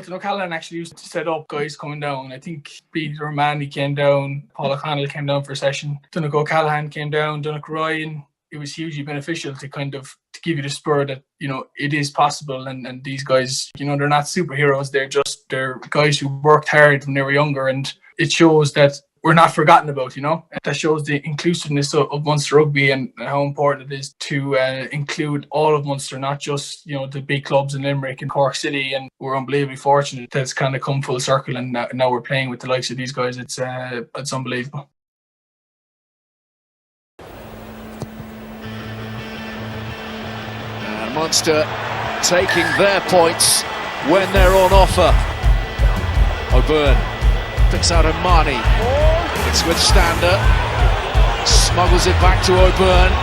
Bolton O'Callaghan actually used to set up guys coming down. I think Peter Romani came down, Paul O'Connell came down for a session, Donnacha O'Callaghan came down, Donnacha Ryan. It was hugely beneficial to kind of to give you the spur that, you know, it is possible. And these guys, you know, they're not superheroes. They're guys who worked hard when they were younger. And it shows that we're not forgotten about, you know. That shows the inclusiveness of Munster rugby and how important it is to include all of Munster, not just, you know, the big clubs in Limerick and Cork City. And we're unbelievably fortunate that it's kind of come full circle, and now we're playing with the likes of these guys. It's unbelievable. And Munster taking their points when they're on offer. O'Byrne picks out Omani. It's with Stander. Smuggles it back to O'Byrne.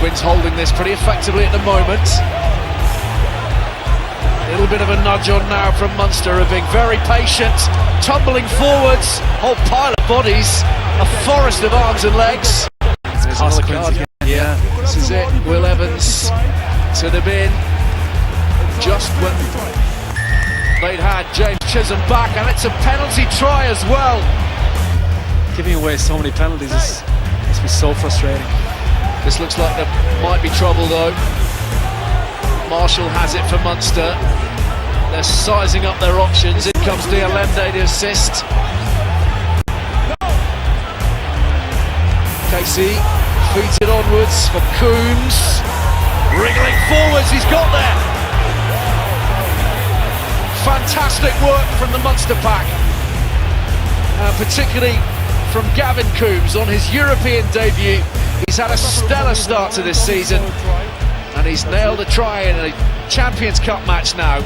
Quinn's holding this pretty effectively at the moment. A little bit of a nudge on now from Munster of being very patient. Tumbling forwards. Whole pile of bodies. A forest of arms and legs. There's another card. Yeah, this is it. Will Evans to the bin. Just when they'd had James Chisholm back, and it's a penalty try as well. Giving away so many penalties must be so frustrating. This looks like there might be trouble though. Marshall has it for Munster. They're sizing up their options. In comes Dialende to assist. Casey feeds it onwards for Coombs. Wriggling forwards, he's got there. Fantastic work from the Munster pack, particularly from Gavin Coombs on his European debut. He's had a stellar start to this season, and he's nailed a try in a Champions Cup match now.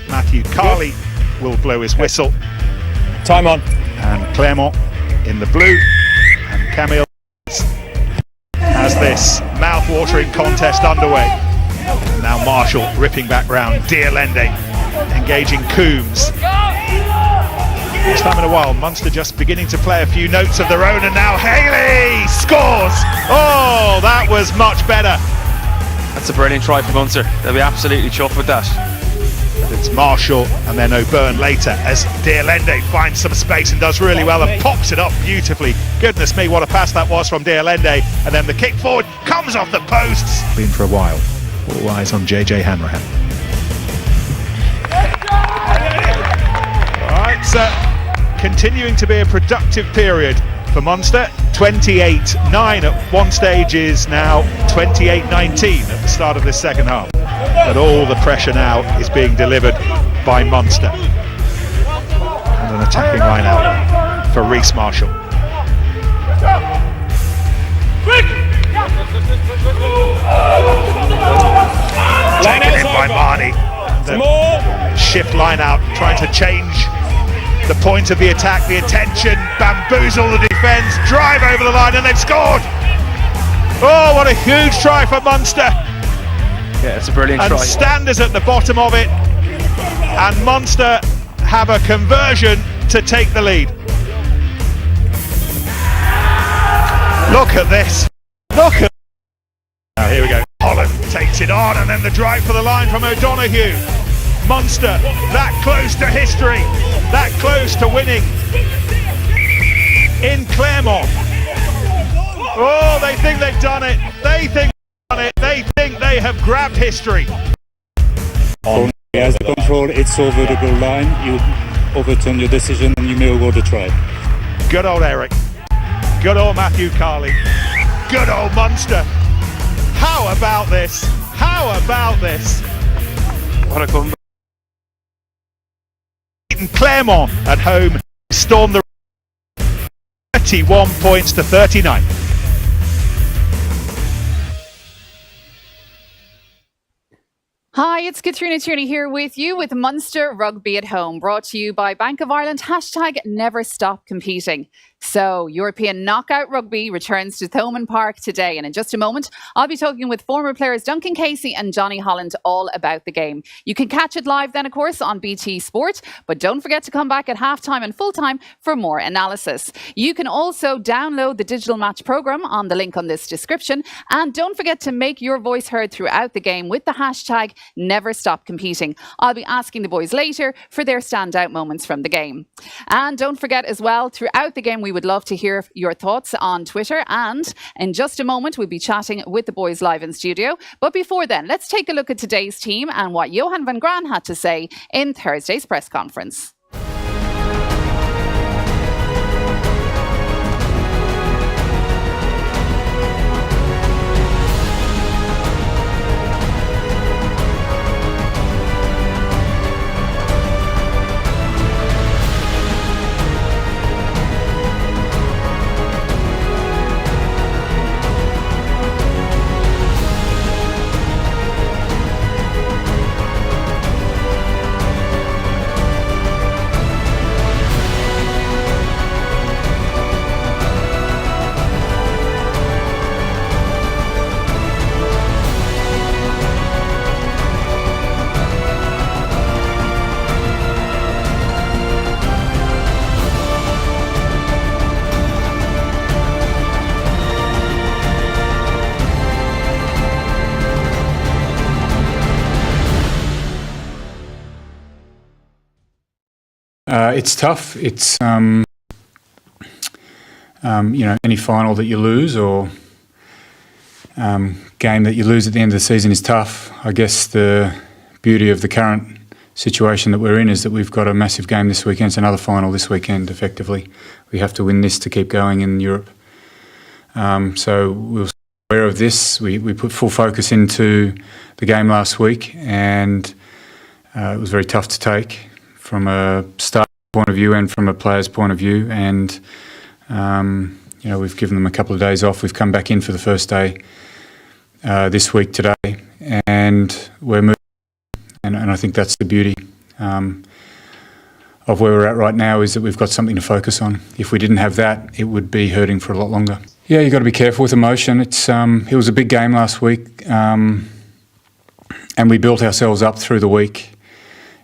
Matthew Carley will blow his whistle. Time on. And Clermont in the blue, and Camille has this mouth-watering contest underway. Now Marshall ripping back round Dialende, engaging Coombs. First time in a while, Munster just beginning to play a few notes of their own, and now Haley scores! Oh, that was much better. That's a brilliant try for Munster. They'll be absolutely chuffed with that. But it's Marshall and then O'Byrne later as Dialende finds some space and does really well and pops it up beautifully. Goodness me, what a pass that was from Dialende. And then the kick forward comes off the posts. Been for a while. All eyes on JJ Hanrahan. Alright, so continuing to be a productive period for Munster. 28-9 at one stage is now 28-19 at the start of this second half. But all the pressure now is being delivered by Munster. And an attacking line out for Reece Marshall. Taken in by Marnie. The shift line out, trying to change the point of the attack, the attention, bamboozle the defence, drive over the line, and they've scored! Oh, what a huge try for Munster! Yeah, it's a brilliant try. And Standers at the bottom of it, and Munster have a conversion to take the lead. Look at this! Look at... Now here we go. Holland takes it on, and then the drive for the line from O'Donoghue. Munster, that close to history, that close to winning in Clermont. Oh, they think they've done it. They think they've done it. They think they have grabbed history. He has the control, it's over the goal line, you overturn your decision and you may award the try. Good old Eric. Good old Matthew Carley. Good old Munster. How about this? How about this? What a comeback. Clermont at home stormed the 31 points to 39. Hi, it's Katrina Tierney here with you with Munster Rugby at Home, brought to you by Bank of Ireland, #Never Stop Competing. So, European Knockout Rugby returns to Thomond Park today. And in just a moment, I'll be talking with former players Duncan Casey and Jonny Holland all about the game. You can catch it live then, of course, on BT Sport. But don't forget to come back at halftime and full-time for more analysis. You can also download the digital match programme on the link on this description. And don't forget to make your voice heard throughout the game with the hashtag #NeverStopCompeting. I'll be asking the boys later for their standout moments from the game. And don't forget as well, throughout the game, we would love to hear your thoughts on Twitter. And in just a moment, we'll be chatting with the boys live in studio. But before then, let's take a look at today's team and what Johan van Graan had to say in Thursday's press conference. It's tough. It's any final that you lose or game that you lose at the end of the season is tough. I guess the beauty of the current situation that we're in is that we've got a massive game this weekend. It's another final this weekend. Effectively, we have to win this to keep going in Europe. So we were aware of this. We put full focus into the game last week, and it was very tough to take from a start point of view and from a player's point of view. And we've given them a couple of days off. We've come back in for the first day this week today, and we're moving. And I think that's the beauty of where we're at right now, is that we've got something to focus on. If we didn't have that, it would be hurting for a lot longer. Yeah, you've got to be careful with emotion. It was a big game last week, and we built ourselves up through the week.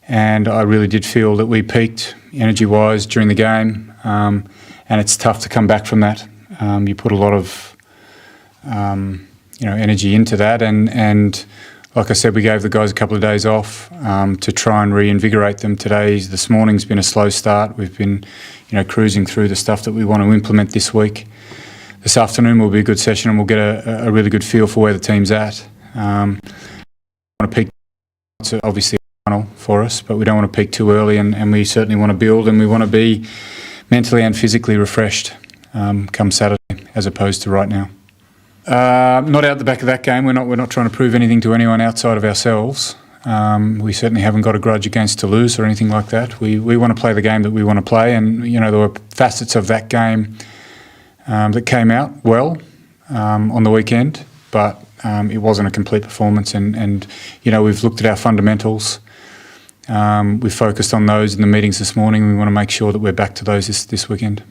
And I really did feel that we peaked energy-wise during the game, and it's tough to come back from that. You put a lot of energy into that, and like I said, we gave the guys a couple of days off to try and reinvigorate them. This morning's been a slow start. We've been cruising through the stuff that we want to implement this week. This afternoon will be a good session, and we'll get a really good feel for where the team's at. Want to peak, obviously, for us, but we don't want to peak too early, and we certainly want to build, and we want to be mentally and physically refreshed come Saturday, as opposed to right now. Not out the back of that game. We're not trying to prove anything to anyone outside of ourselves. We certainly haven't got a grudge against Toulouse or anything like that. We want to play the game that we want to play, and there were facets of that game that came out well on the weekend, but it wasn't a complete performance, and we've looked at our fundamentals. We focused on those in the meetings this morning. We want to make sure that we're back to those this weekend.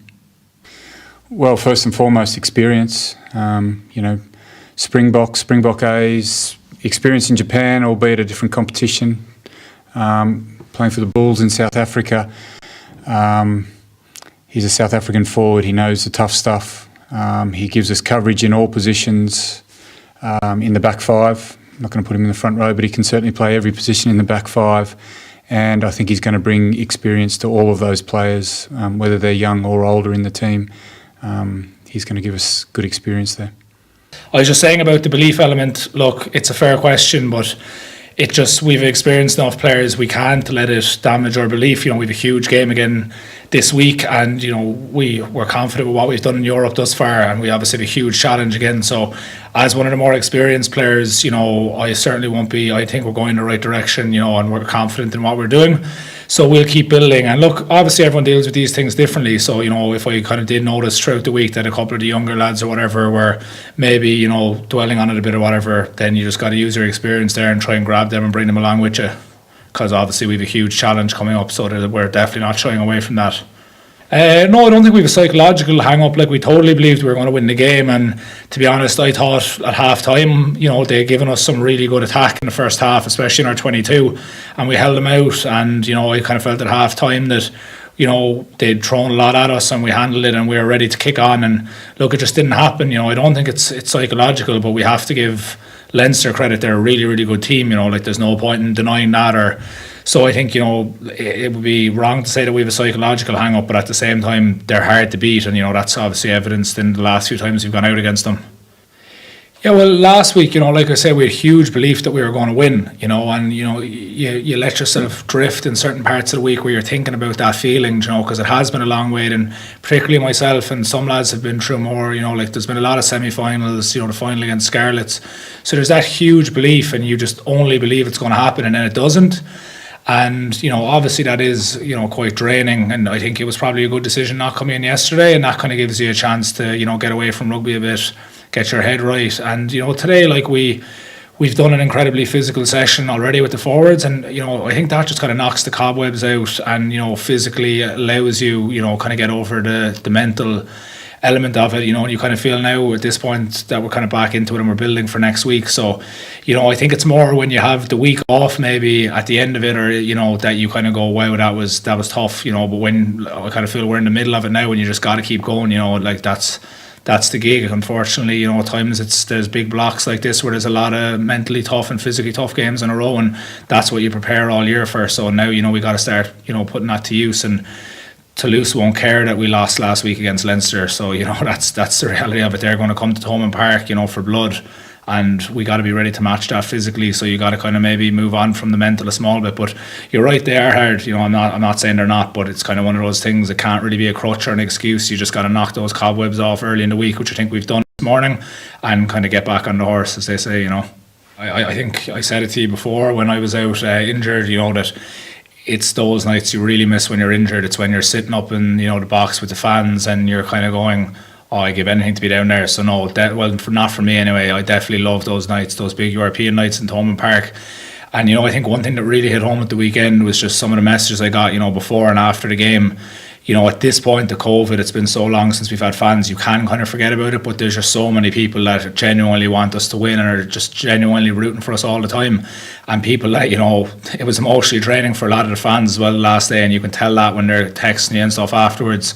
Well, first and foremost, experience. Springbok A's experience in Japan, albeit a different competition. Playing for the Bulls in South Africa. He's a South African forward. He knows the tough stuff. He gives us coverage in all positions in the back five. I'm not going to put him in the front row, but he can certainly play every position in the back five. And I think he's going to bring experience to all of those players, whether they're young or older in the team. He's going to give us good experience there. I was just saying about the belief element. Look, it's a fair question, but we've experienced enough players. We can't let it damage our belief. We have a huge game again this week, and we're confident with what we've done in Europe thus far, and we obviously have a huge challenge again. So as one of the more experienced players, I certainly won't be. I think we're going in the right direction, and we're confident in what we're doing. So we'll keep building. And look, obviously everyone deals with these things differently. So, if I kind of did notice throughout the week that a couple of the younger lads or whatever were maybe, dwelling on it a bit or whatever, then you just got to use your experience there and try and grab them and bring them along with you. Because obviously we have a huge challenge coming up, so that we're definitely not shying away from that. No, I don't think we have a psychological hang-up. Like, we totally believed we were going to win the game, and to be honest, I thought at half-time, they'd given us some really good attack in the first half, especially in our 22, and we held them out, and, I kind of felt at half-time that, they'd thrown a lot at us and we handled it and we were ready to kick on, and look, it just didn't happen. I don't think it's psychological, but we have to give Leinster credit. They're a really, really good team, there's no point in denying that. So I think, it would be wrong to say that we have a psychological hang-up, but at the same time, they're hard to beat, and, that's obviously evidenced in the last few times we've gone out against them. Yeah, well, last week, like I said, we had huge belief that we were going to win, and, you let yourself drift in certain parts of the week where you're thinking about that feeling, because it has been a long wait, and particularly myself and some lads have been through more, there's been a lot of semi-finals, the final against Scarlets. So there's that huge belief, and you just only believe it's going to happen, and then it doesn't. And, obviously that is, quite draining, and I think it was probably a good decision not coming in yesterday, and that kind of gives you a chance to, get away from rugby a bit, get your head right. And, today, like, we've done an incredibly physical session already with the forwards, and, I think that just kind of knocks the cobwebs out and, physically allows you, kind of get over the mental element of it, and you kind of feel now at this point that we're kind of back into it and we're building for next week. So, I think it's more when you have the week off maybe at the end of it, or, that you kind of go, wow, that was tough, but when I kind of feel we're in the middle of it now and you just got to keep going, like that's the gig. Unfortunately, at times there's big blocks like this where there's a lot of mentally tough and physically tough games in a row, and that's what you prepare all year for. So now, we got to start, putting that to use, and Toulouse won't care that we lost last week against Leinster. So, that's the reality of it. They're going to come to Thomond Park, for blood, and we got to be ready to match that physically. So you got to kind of maybe move on from the mental a small bit. But you're right, they are hard. I'm not saying they're not, but it's kind of one of those things that can't really be a crutch or an excuse. You just got to knock those cobwebs off early in the week, which I think we've done this morning, and kind of get back on the horse, as they say. I think I said it to you before when I was out injured, that it's those nights you really miss when you're injured. It's when you're sitting up in the box with the fans and you're kind of going, oh, I give anything to be down there. So no, not for me anyway. I definitely love those nights, those big European nights in Thomond Park. And I think one thing that really hit home at the weekend was just some of the messages I got before and after the game. At this point of COVID, it's been so long since we've had fans, you can kind of forget about it, but there's just so many people that genuinely want us to win and are just genuinely rooting for us all the time. And people that, it was emotionally draining for a lot of the fans as well the last day, and you can tell that when they're texting you and stuff afterwards.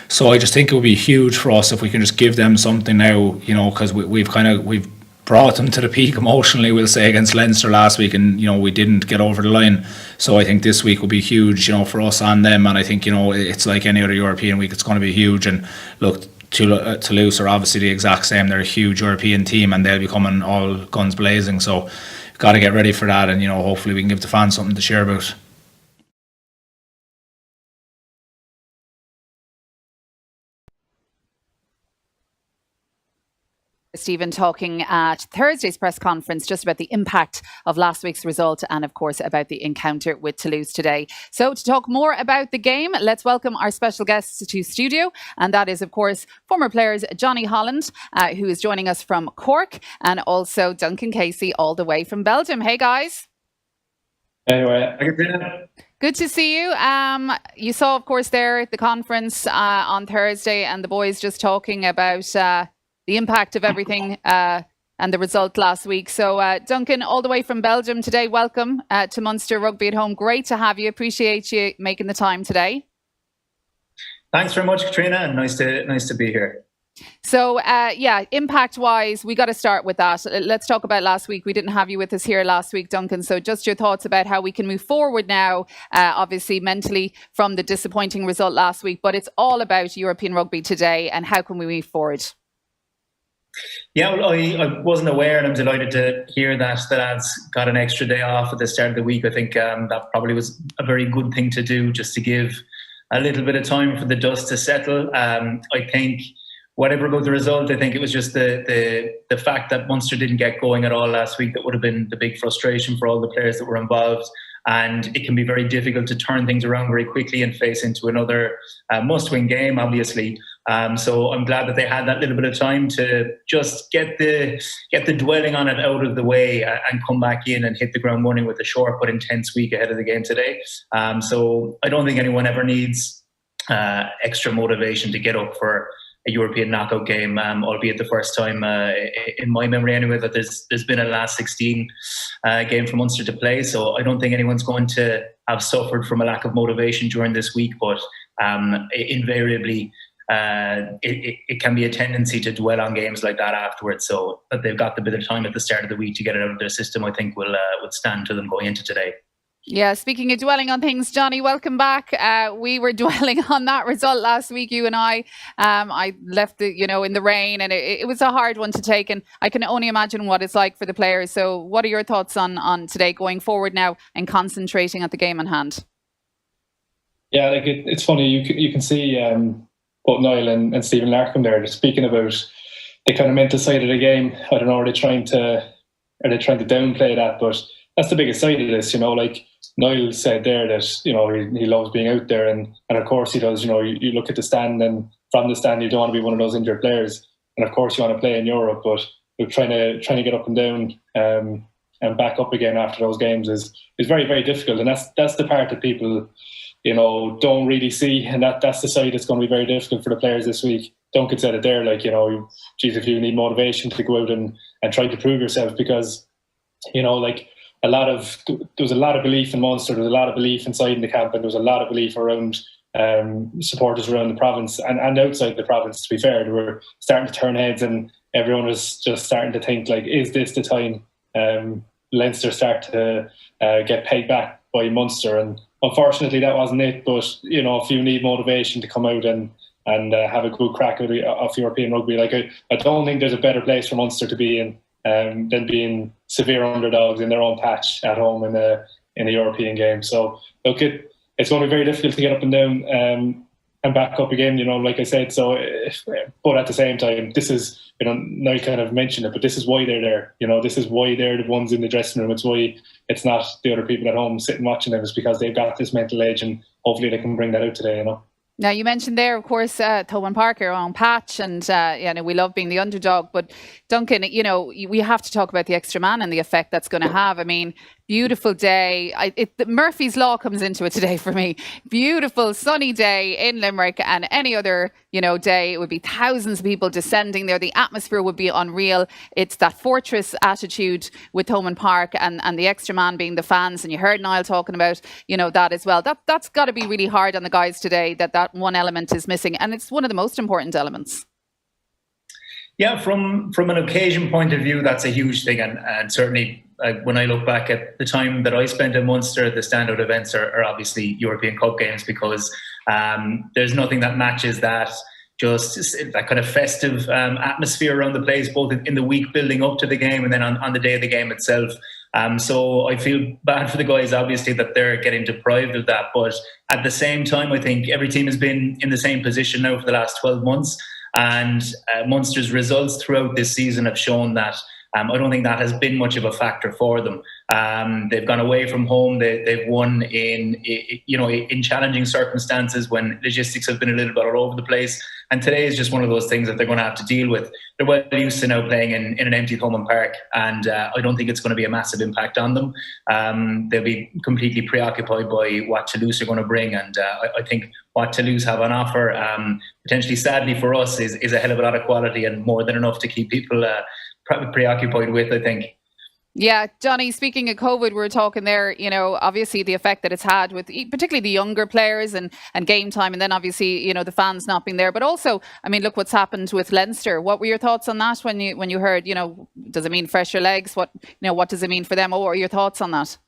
So I just think it would be huge for us if we can just give them something now, because we've brought them to the peak emotionally, we'll say, against Leinster last week, and we didn't get over the line. So I think this week will be huge, for us and them, and I think it's like any other European week, it's going to be huge. And look, Toulouse are obviously the exact same. They're a huge European team, and they'll be coming all guns blazing. So got to get ready for that, and hopefully we can give the fans something to share about. Stephen talking at Thursday's press conference just about the impact of last week's result and, of course, about the encounter with Toulouse today. So to talk more about the game, let's welcome our special guests to studio. And that is, of course, former players Jonny Holland, who is joining us from Cork, and also Duncan Casey all the way from Belgium. Hey, guys. Anyway, good to see you. You saw, of course, there the conference on Thursday, and the boys just talking about the impact of everything and the result last week. So Duncan, all the way from Belgium today, welcome to Munster Rugby at Home. Great to have you. Appreciate you making the time today. Thanks very much, Katrina, and nice to be here. So impact-wise, we got to start with that. Let's talk about last week. We didn't have you with us here last week, Duncan. So just your thoughts about how we can move forward now, obviously mentally from the disappointing result last week, but it's all about European rugby today, and how can we move forward? Yeah, well, I wasn't aware, and I'm delighted to hear that the lads got an extra day off at the start of the week. I think that probably was a very good thing to do, just to give a little bit of time for the dust to settle. I think whatever about the result, I think it was just the fact that Munster didn't get going at all last week that would have been the big frustration for all the players that were involved. And it can be very difficult to turn things around very quickly and face into another must-win game, obviously. So I'm glad that they had that little bit of time to just get the dwelling on it out of the way and come back in and hit the ground running with a short but intense week ahead of the game today. So I don't think anyone ever needs extra motivation to get up for a European knockout game, albeit the first time in my memory anyway that there's been a last 16 game for Munster to play. So I don't think anyone's going to have suffered from a lack of motivation during this week, but invariably it can be a tendency to dwell on games like that afterwards. So that they've got the bit of time at the start of the week to get it out of their system, I think will stand to them going into today. Yeah, speaking of dwelling on things, Johnny, welcome back. We were dwelling on that result last week, you and I. I left it, in the rain, and it was a hard one to take, and I can only imagine what it's like for the players. So what are your thoughts on today going forward now and concentrating at the game in hand? Yeah, it's funny, you can see both Niall and Stephen Larkham there, just speaking about the kind of mental side of the game. I don't know, are they trying to downplay that? But that's the biggest side of this, like Niall said there that, he loves being out there, and of course he does. You look at the stand, and from the stand you don't want to be one of those injured players, and of course you want to play in Europe, but trying to get up and down and back up again after those games is very, very difficult, and that's the part that people don't really see, and that's the side that's going to be very difficult for the players this week. Duncan said it there, geez, if you need motivation to go out and try to prove yourself, because there was a lot of belief in Munster, there was a lot of belief inside in the camp, and there was a lot of belief around supporters around the province and outside the province, to be fair. They were starting to turn heads, and everyone was just starting to think, is this the time Leinster start to get pegged back by Munster? And unfortunately that wasn't it, but if you need motivation to come out and have a good crack of European rugby, I don't think there's a better place for Munster to be in than being severe underdogs in their own patch at home in a European game. So look, it's going to be very difficult to get up and down and back up again, like I said. So, but at the same time, this is, now you kind of mentioned it, but this is why they're there. This is why they're the ones in the dressing room. It's why it's not the other people at home sitting watching them. It's because they've got this mental edge, and hopefully they can bring that out today. Now, you mentioned there, of course, Thomond Park, our own patch, and we love being the underdog. But Duncan, we have to talk about the extra man and the effect that's going to have. I mean, beautiful day. Murphy's Law comes into it today for me. Beautiful sunny day in Limerick, and any other day it would be thousands of people descending there. The atmosphere would be unreal. It's that fortress attitude with Thomond Park, and the extra man being the fans. And you heard Niall talking about that as well. That's got to be really hard on the guys today, that one element is missing, and it's one of the most important elements. Yeah, from an occasion point of view, that's a huge thing, and certainly when I look back at the time that I spent in Munster, the standout events are obviously European Cup games, because there's nothing that matches that, just that kind of festive atmosphere around the place, both in the week building up to the game and then on the day of the game itself. So I feel bad for the guys, obviously, that they're getting deprived of that. But at the same time, I think every team has been in the same position now for the last 12 months. And Munster's results throughout this season have shown that I don't think that has been much of a factor for them. They've gone away from home. They've won in challenging circumstances when logistics have been a little bit all over the place. And today is just one of those things that they're going to have to deal with. They're well used to now playing in an empty Thomond Park, and I don't think it's going to be a massive impact on them. They'll be completely preoccupied by what Toulouse are going to bring, and I think what Toulouse have on offer, potentially sadly for us, is a hell of a lot of quality and more than enough to keep people preoccupied with, I think. Yeah, Johnny, speaking of COVID, we were talking there, obviously the effect that it's had with particularly the younger players and game time, and then obviously, the fans not being there. But also, I mean, look what's happened with Leinster. What were your thoughts on that when you heard, does it mean fresher legs? What does it mean for them? What were your thoughts on that?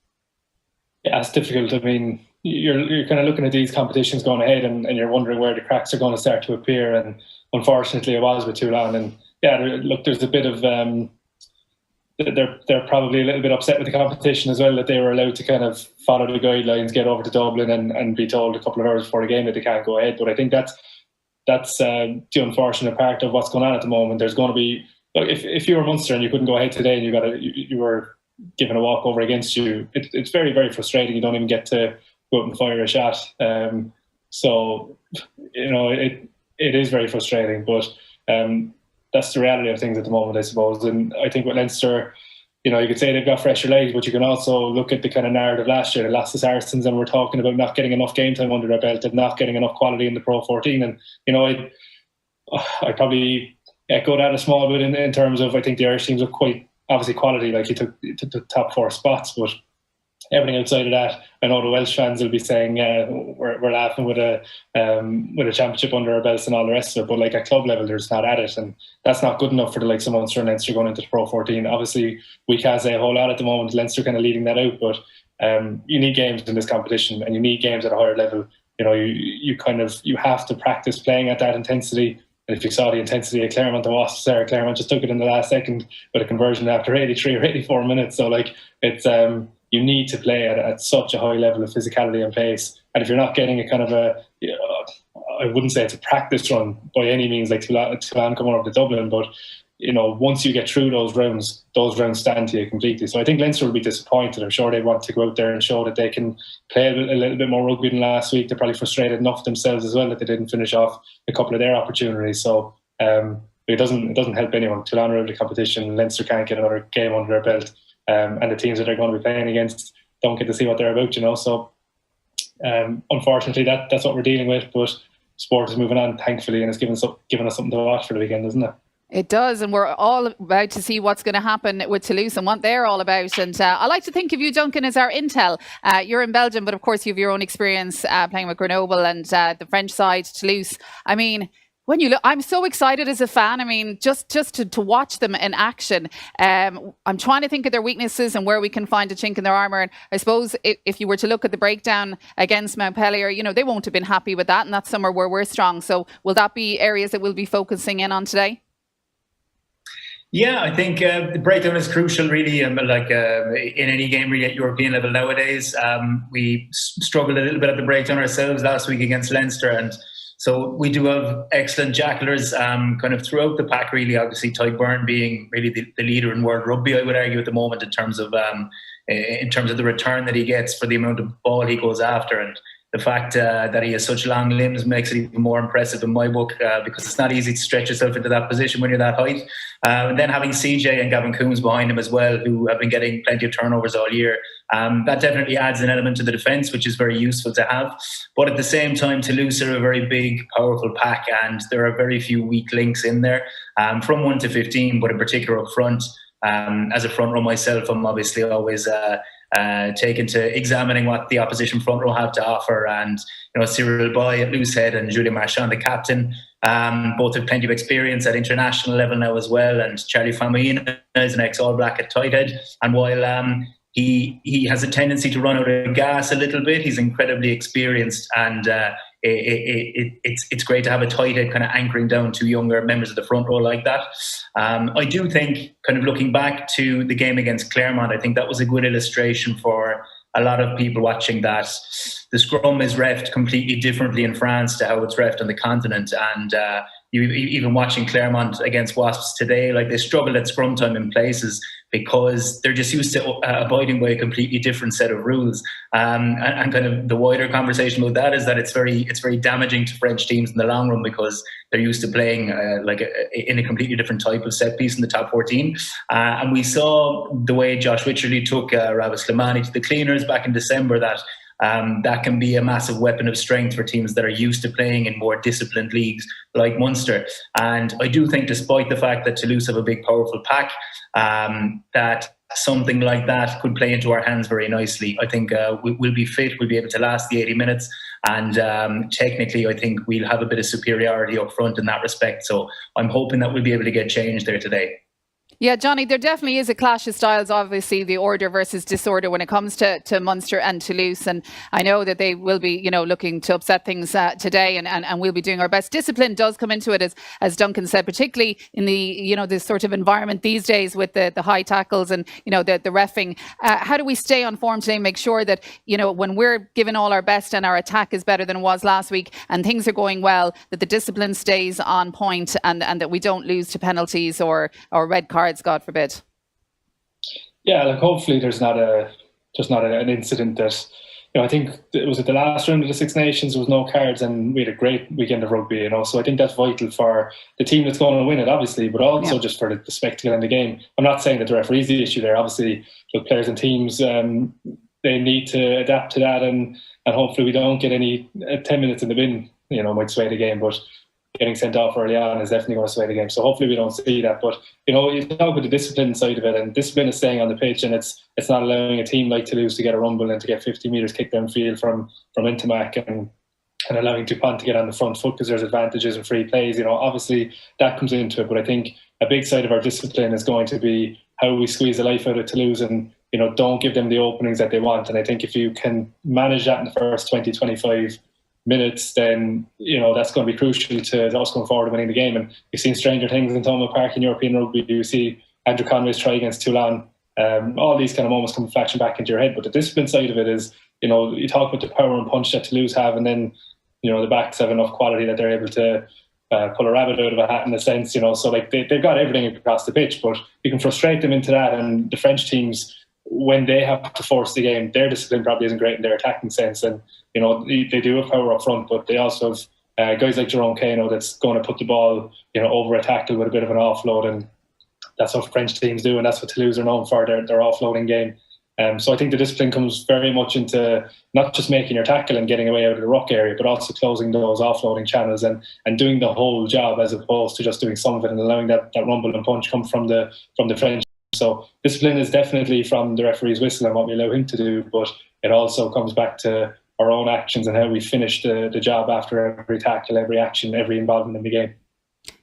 Yeah, it's difficult. I mean, you're kind of looking at these competitions going ahead, and you're wondering where the cracks are going to start to appear. And unfortunately, it was with Toulouse. And yeah, look, there's a bit of they're probably a little bit upset with the competition as well, that they were allowed to kind of follow the guidelines, get over to Dublin and be told a couple of hours before the game that they can't go ahead. But I think that's the unfortunate part of what's going on at the moment. There's going to be, if you were Munster and you couldn't go ahead today and you were given a walkover against you, it's very, very frustrating. You don't even get to go out and fire a shot. So it is very frustrating, but that's the reality of things at the moment, I suppose. And I think with Leinster, you could say they've got fresher legs, but you can also look at the kind of narrative last year. They lost to Saracens and we're talking about not getting enough game time under their belt and not getting enough quality in the Pro 14. And, I probably echo that a small bit in terms of, I think the Irish teams are quite obviously quality. Like, he took the top 4 spots, but everything outside of that, I know the Welsh fans will be saying we're laughing with a championship under our belts and all the rest of it. But like, at club level, they're just not at it, and that's not good enough for the likes of Munster and Leinster going into the Pro 14. Obviously, we can't say a whole lot at the moment. Leinster kind of leading that out, but you need games in this competition, and you need games at a higher level. You have to practice playing at that intensity. And if you saw the intensity of Claremont and Wasps there, Claremont just took it in the last second with a conversion after 83 or 84 minutes. So like, it's you need to play at such a high level of physicality and pace. And if you're not getting a kind of I wouldn't say it's a practice run by any means, like Toulon coming over to Dublin, but once you get through those rounds stand to you completely. So I think Leinster will be disappointed. I'm sure they want to go out there and show that they can play a little bit more rugby than last week. They're probably frustrated enough themselves as well that they didn't finish off a couple of their opportunities. So it doesn't help anyone. Toulon are out of the competition. Leinster can't get another game under their belt, and the teams that they're going to be playing against don't get to see what they're about. So unfortunately, that's what we're dealing with. But sport is moving on, thankfully, and it's given us something to watch for the weekend, isn't it? It does, and we're all about to see what's going to happen with Toulouse and what they're all about. And I like to think of you, Duncan, as our intel. You're in Belgium, but of course you have your own experience playing with Grenoble and the French side, Toulouse. I mean, when you look, I'm so excited as a fan. I mean, just to watch them in action. I'm trying to think of their weaknesses and where we can find a chink in their armour. And I suppose if you were to look at the breakdown against Montpellier, they won't have been happy with that, and that's somewhere where we're strong. So will that be areas that we'll be focusing in on today? Yeah, I think the breakdown is crucial, really. In any game, really, at European level nowadays. We struggled a little bit at the breakdown ourselves last week against Leinster, and so we do have excellent jacklers kind of throughout the pack, really. Obviously, Tadhg Beirne being really the leader in world rugby, I would argue, at the moment in terms of the return that he gets for the amount of ball he goes after, and the fact that he has such long limbs makes it even more impressive in my book, because it's not easy to stretch yourself into that position when you're that height. And then having CJ and Gavin Coombs behind him as well, who have been getting plenty of turnovers all year, that definitely adds an element to the defence, which is very useful to have. But at the same time, Toulouse are a very big, powerful pack, and there are very few weak links in there, from 1 to 15, but in particular up front. As a front row myself, I'm obviously always taken to examining what the opposition front row have to offer, and Cyril Boy at loosehead and Julien Marchand, the captain, both have plenty of experience at international level now as well, and Charlie Famuina is an ex-All Black at tight head, and while he has a tendency to run out of gas a little bit, he's incredibly experienced, and it's great to have a tight head kind of anchoring down two younger members of the front row like that. I do think, kind of looking back to the game against Claremont, I think that was a good illustration for a lot of people watching that the scrum is reffed completely differently in France to how it's reffed on the continent. And you even watching Claremont against Wasps today, like, they struggle at scrum time in places because they're just used to abiding by a completely different set of rules. And kind of the wider conversation about that is that it's very damaging to French teams in the long run, because they're used to playing in a completely different type of set piece in the top 14. And we saw the way Josh Wycherley took Ravis Lamani to the cleaners back in December, that can be a massive weapon of strength for teams that are used to playing in more disciplined leagues like Munster. And I do think, despite the fact that Toulouse have a big, powerful pack, that something like that could play into our hands very nicely. I think we'll be fit, we'll be able to last the 80 minutes, and technically I think we'll have a bit of superiority up front in that respect. So I'm hoping that we'll be able to get change there today. Yeah, Johnny, there definitely is a clash of styles, obviously, the order versus disorder when it comes to Munster and Toulouse. And I know that they will be, looking to upset things today, and we'll be doing our best. Discipline does come into it, as Duncan said, particularly in the, this sort of environment these days with the high tackles and, the reffing. How do we stay on form today and make sure that, when we're giving all our best and our attack is better than it was last week and things are going well, that the discipline stays on point and that we don't lose to penalties or red cards, God forbid? Yeah, hopefully there's not an incident that I think it was at the last round of the Six Nations, there was no cards, and we had a great weekend of rugby, so I think that's vital for the team that's going to win it, obviously, but also just for the spectacle in the game. I'm not saying that the referee's the issue there. Obviously, the players and teams, they need to adapt to that, and hopefully we don't get any 10 minutes in the bin, might sway the game, but getting sent off early on is definitely going to sway the game. So hopefully we don't see that. But, you talk about the discipline side of it, and discipline is staying on the pitch, and it's not allowing a team like Toulouse to get a rumble and to get 50 metres kicked downfield from Intimac and allowing Dupont to get on the front foot because there's advantages and free plays. Obviously that comes into it. But I think a big side of our discipline is going to be how we squeeze the life out of Toulouse and, don't give them the openings that they want. And I think if you can manage that in the first 20, 25 minutes, then that's going to be crucial to us going forward and winning the game. And we've seen stranger things in Thomond Park in European rugby. You see Andrew Conway's try against Toulon. All these kind of moments come flashing back into your head. But the discipline side of it is, you talk about the power and punch that Toulouse have, and then the backs have enough quality that they're able to pull a rabbit out of a hat in a sense. So like they've got everything across the pitch, but you can frustrate them into that. And the French teams, when they have to force the game, their discipline probably isn't great in their attacking sense. And they do have power up front, but they also have guys like Jerome Kano that's going to put the ball, over a tackle with a bit of an offload, and that's what French teams do, and that's what Toulouse are known for, their offloading game. So I think the discipline comes very much into not just making your tackle and getting away out of the ruck area, but also closing those offloading channels and doing the whole job as opposed to just doing some of it and allowing that rumble and punch come from the French. So discipline is definitely from the referee's whistle and what we allow him to do, but it also comes back to our own actions and how we finish the job after every tackle, every action, every involvement in the game.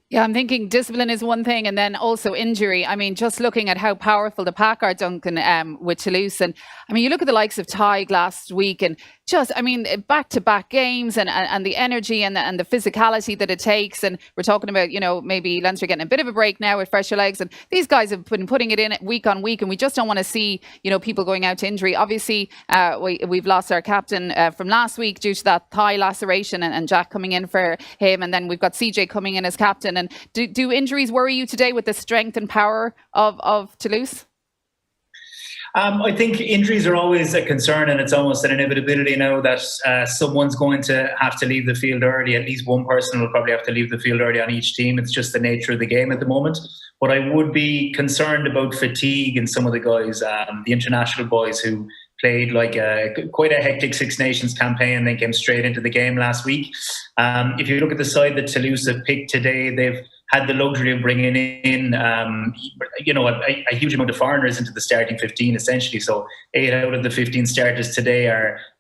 Yeah, I'm thinking discipline is one thing, and then also injury. I mean, just looking at how powerful the pack are, Duncan, with Toulouse. And I mean, you look at the likes of Tig last week, and just, I mean, back-to-back games and the energy and the physicality that it takes. And we're talking about, maybe Leinster getting a bit of a break now with fresher legs. And these guys have been putting it in week on week, and we just don't want to see, people going out to injury. Obviously, we've lost our captain from last week due to that thigh laceration, and Jack coming in for him. And then we've got CJ coming in as captain. And do injuries worry you today with the strength and power of Toulouse? I think injuries are always a concern, and it's almost an inevitability now that someone's going to have to leave the field early. At least one person will probably have to leave the field early on each team. It's just the nature of the game at the moment. But I would be concerned about fatigue in some of the guys, the international boys who played like quite a hectic Six Nations campaign and then came straight into the game last week. If you look at the side that Toulouse have picked today, they've had the luxury of bringing in, a huge amount of foreigners into the starting 15, essentially. So 8 out of the 15 starters today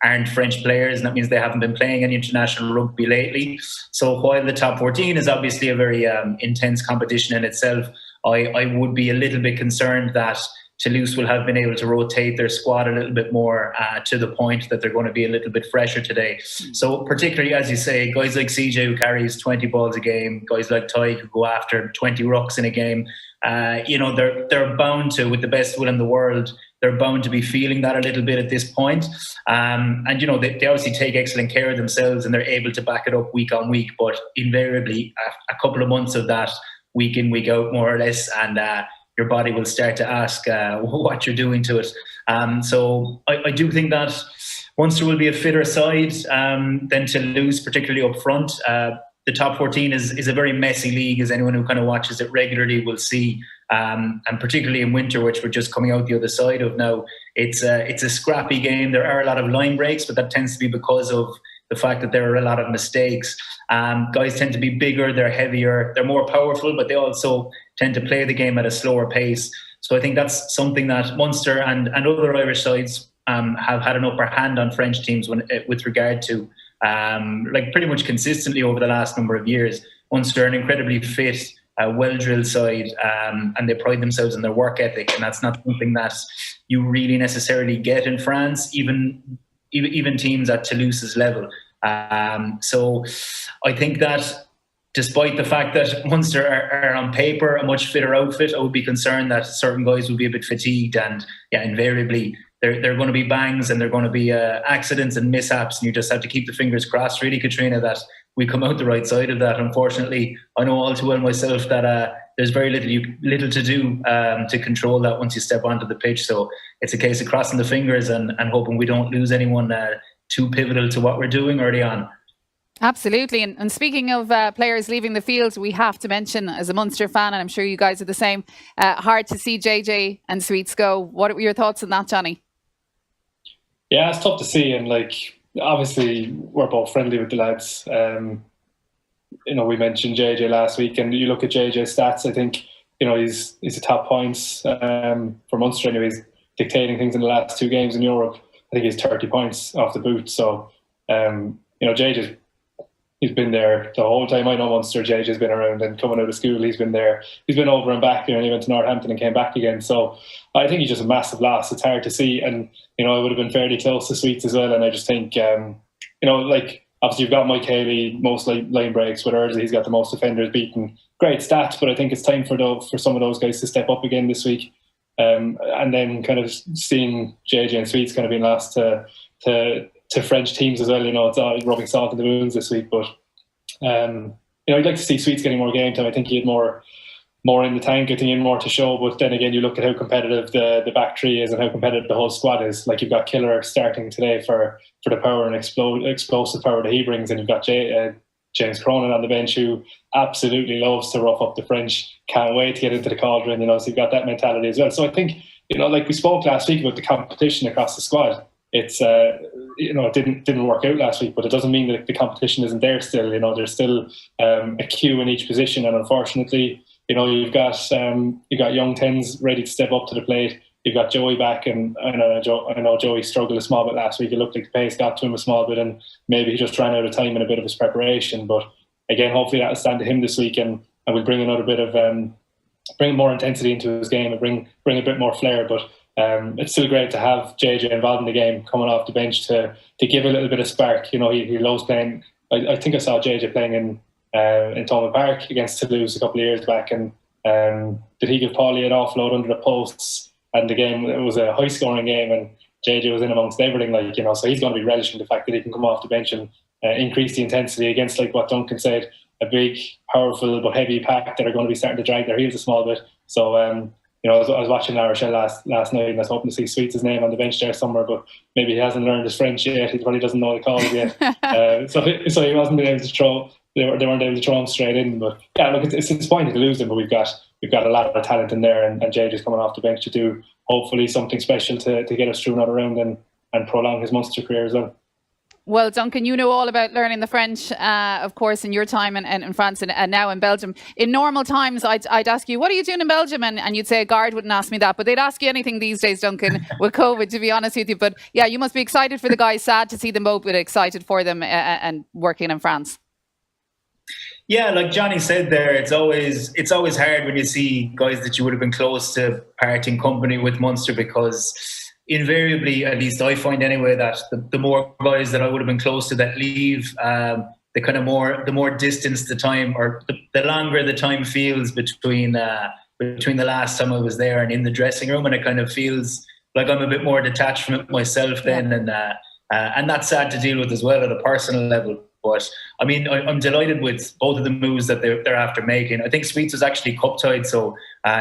aren't French players, and that means they haven't been playing any international rugby lately. So while the top 14 is obviously a very intense competition in itself, I would be a little bit concerned that Toulouse will have been able to rotate their squad a little bit more to the point that they're going to be a little bit fresher today. So particularly, as you say, guys like CJ who carries 20 balls a game, guys like Tig who go after 20 rucks in a game, they're bound to, with the best will in the world, they're bound to be feeling that a little bit at this point. And they obviously take excellent care of themselves and they're able to back it up week on week, but invariably a couple of months of that week in, week out, more or less, and your body will start to ask what you're doing to it. So I do think that Munster will be a fitter side than Toulouse, particularly up front. The top 14 is a very messy league, as anyone who kind of watches it regularly will see. And particularly in winter, which we're just coming out the other side of now, it's a scrappy game. There are a lot of line breaks, but that tends to be because of the fact that there are a lot of mistakes. Guys tend to be bigger, they're heavier, they're more powerful, but they also tend to play the game at a slower pace. So I think that's something that Munster and other Irish sides have had an upper hand on French teams with regard to, pretty much consistently over the last number of years. Munster are an incredibly fit, well-drilled side, and they pride themselves on their work ethic, and that's not something that you really necessarily get in France, even teams at Toulouse's level. So I think that despite the fact that Munster are on paper a much fitter outfit, I would be concerned that certain guys will be a bit fatigued, and invariably they're going to be bangs and they're going to be accidents and mishaps, and you just have to keep the fingers crossed, really, Katrina, that we come out the right side of that. Unfortunately, I know all too well myself that there's very little to do to control that once you step onto the pitch. So it's a case of crossing the fingers and hoping we don't lose anyone too pivotal to what we're doing early on. Absolutely. And speaking of players leaving the field, we have to mention, as a Munster fan, and I'm sure you guys are the same, hard to see JJ and Sweets go. What were your thoughts on that, Johnny? Yeah, it's tough to see. And obviously, we're both friendly with the lads. We mentioned JJ last week, and you look at JJ's stats, I think, he's the top points for Munster. Anyway, he's dictating things in the last 2 games in Europe. I think he's 30 points off the boot. So, JJ's he's been there the whole time I know Munster. JJ's been around, and coming out of school, he's been there. He's been over and back. He went to Northampton and came back again. So I think he's just a massive loss. It's hard to see, and it would have been fairly close to Sweets as well. And I just think, obviously you've got Mike Haley, most line breaks, with Erdsley, he's got the most defenders beaten. Great stats, but I think it's time for some of those guys to step up again this week. And then kind of seeing JJ and Sweets kind of being lost to French teams as well. It's all rubbing salt in the wounds this week. But I'd like to see Sweets getting more game time. I think he had more in the tank. I think he had more to show. But then again, you look at how competitive the back three is and how competitive the whole squad is. You've got Killer starting today for the power and explosive power that he brings, and you've got James Cronin on the bench, who absolutely loves to rough up the French. Can't wait to get into the cauldron. So you've got that mentality as well. So I think like we spoke last week about the competition across the squad. It's it didn't work out last week, but it doesn't mean that the competition isn't there still. There's still a queue in each position, and unfortunately, you've got young tens ready to step up to the plate. You've got Joey back, and I know Joey struggled a small bit last week. It looked like the pace got to him a small bit, and maybe he just ran out of time in a bit of his preparation. But again, hopefully that'll stand to him this week, and we'll bring another bit of bring more intensity into his game and bring a bit more flair. But it's still great to have JJ involved in the game, coming off the bench to give a little bit of spark. He loves playing. I think I saw JJ playing in Thomond Park against Toulouse a couple of years back, and did he give Paulie an offload under the posts? And the game, it was a high scoring game, and JJ was in amongst everything. So he's going to be relishing the fact that he can come off the bench and increase the intensity against, like what Duncan said, a big, powerful but heavy pack that are going to be starting to drag their heels a small bit. So I was watching La Rochelle last night, and I was hoping to see Sweets' name on the bench there somewhere, but maybe he hasn't learned his French yet. He probably doesn't know the calls yet. So he wasn't being able to throw. They weren't able to throw him straight in. But yeah, look, it's disappointing to lose them, but we've got a lot of talent in there, and JJ's coming off the bench to do hopefully something special to get us through another round and prolong his Munster career as well. Well, Duncan, you know all about learning the French, of course, in your time in France and now in Belgium. In normal times, I'd ask you, what are you doing in Belgium? And you'd say a guard wouldn't ask me that, but they'd ask you anything these days, Duncan, with COVID, to be honest with you. But yeah, you must be excited for the guys, sad to see them both, but excited for them and working in France. Yeah, like Johnny said there, it's always hard when you see guys that you would have been close to parting company with Munster, because invariably, at least I find anyway, that the more guys that I would have been close to that leave, the more distance the time, or the longer the time feels between the last time I was there and in the dressing room, and it kind of feels like I'm a bit more detached from it myself then, and that's sad to deal with as well at a personal level. But I mean, I'm delighted with both of the moves that they're after making. I think Sweets was actually cup tied, so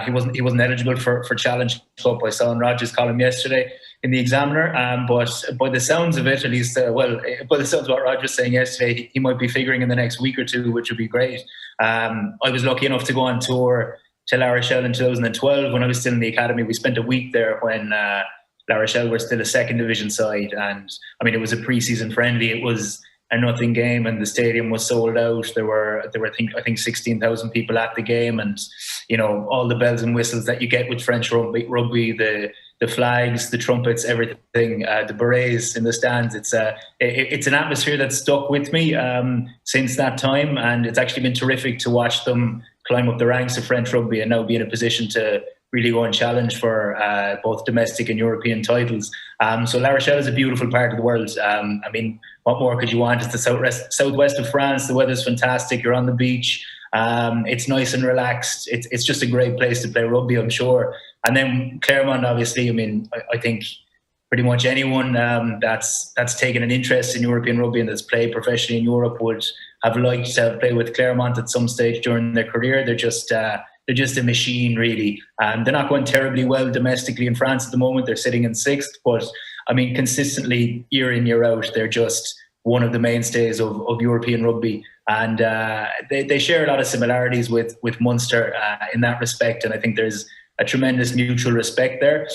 he wasn't eligible for Challenge Cup. I saw on Roger's column yesterday in the Examiner. But by the sounds of it, at least, by the sounds of what Roger's saying yesterday, he might be figuring in the next week or two, which would be great. I was lucky enough to go on tour to La Rochelle in 2012 when I was still in the academy. We spent a week there when La Rochelle were still a second division side, and I mean, it was a pre-season friendly. It was a nothing game, and the stadium was sold out. There were I think 16,000 people at the game, and all the bells and whistles that you get with French rugby, the flags, the trumpets, everything, the berets in the stands. It's an atmosphere that's stuck with me since that time, and it's actually been terrific to watch them climb up the ranks of French rugby and now be in a position to really go and challenge for both domestic and European titles. So La Rochelle is a beautiful part of the world. I mean, what more could you want? It's the southwest of France. The weather's fantastic. You're on the beach. It's nice and relaxed. It's just a great place to play rugby, I'm sure. And then Clermont, obviously, I mean, I think pretty much anyone that's taken an interest in European rugby and that's played professionally in Europe would have liked to play with Clermont at some stage during their career. They're just a machine, really. They're not going terribly well domestically in France at the moment. They're sitting in 6th, but I mean, consistently year in, year out, they're just one of the mainstays of European rugby. And they share a lot of similarities with Munster in that respect. And I think there's a tremendous mutual respect there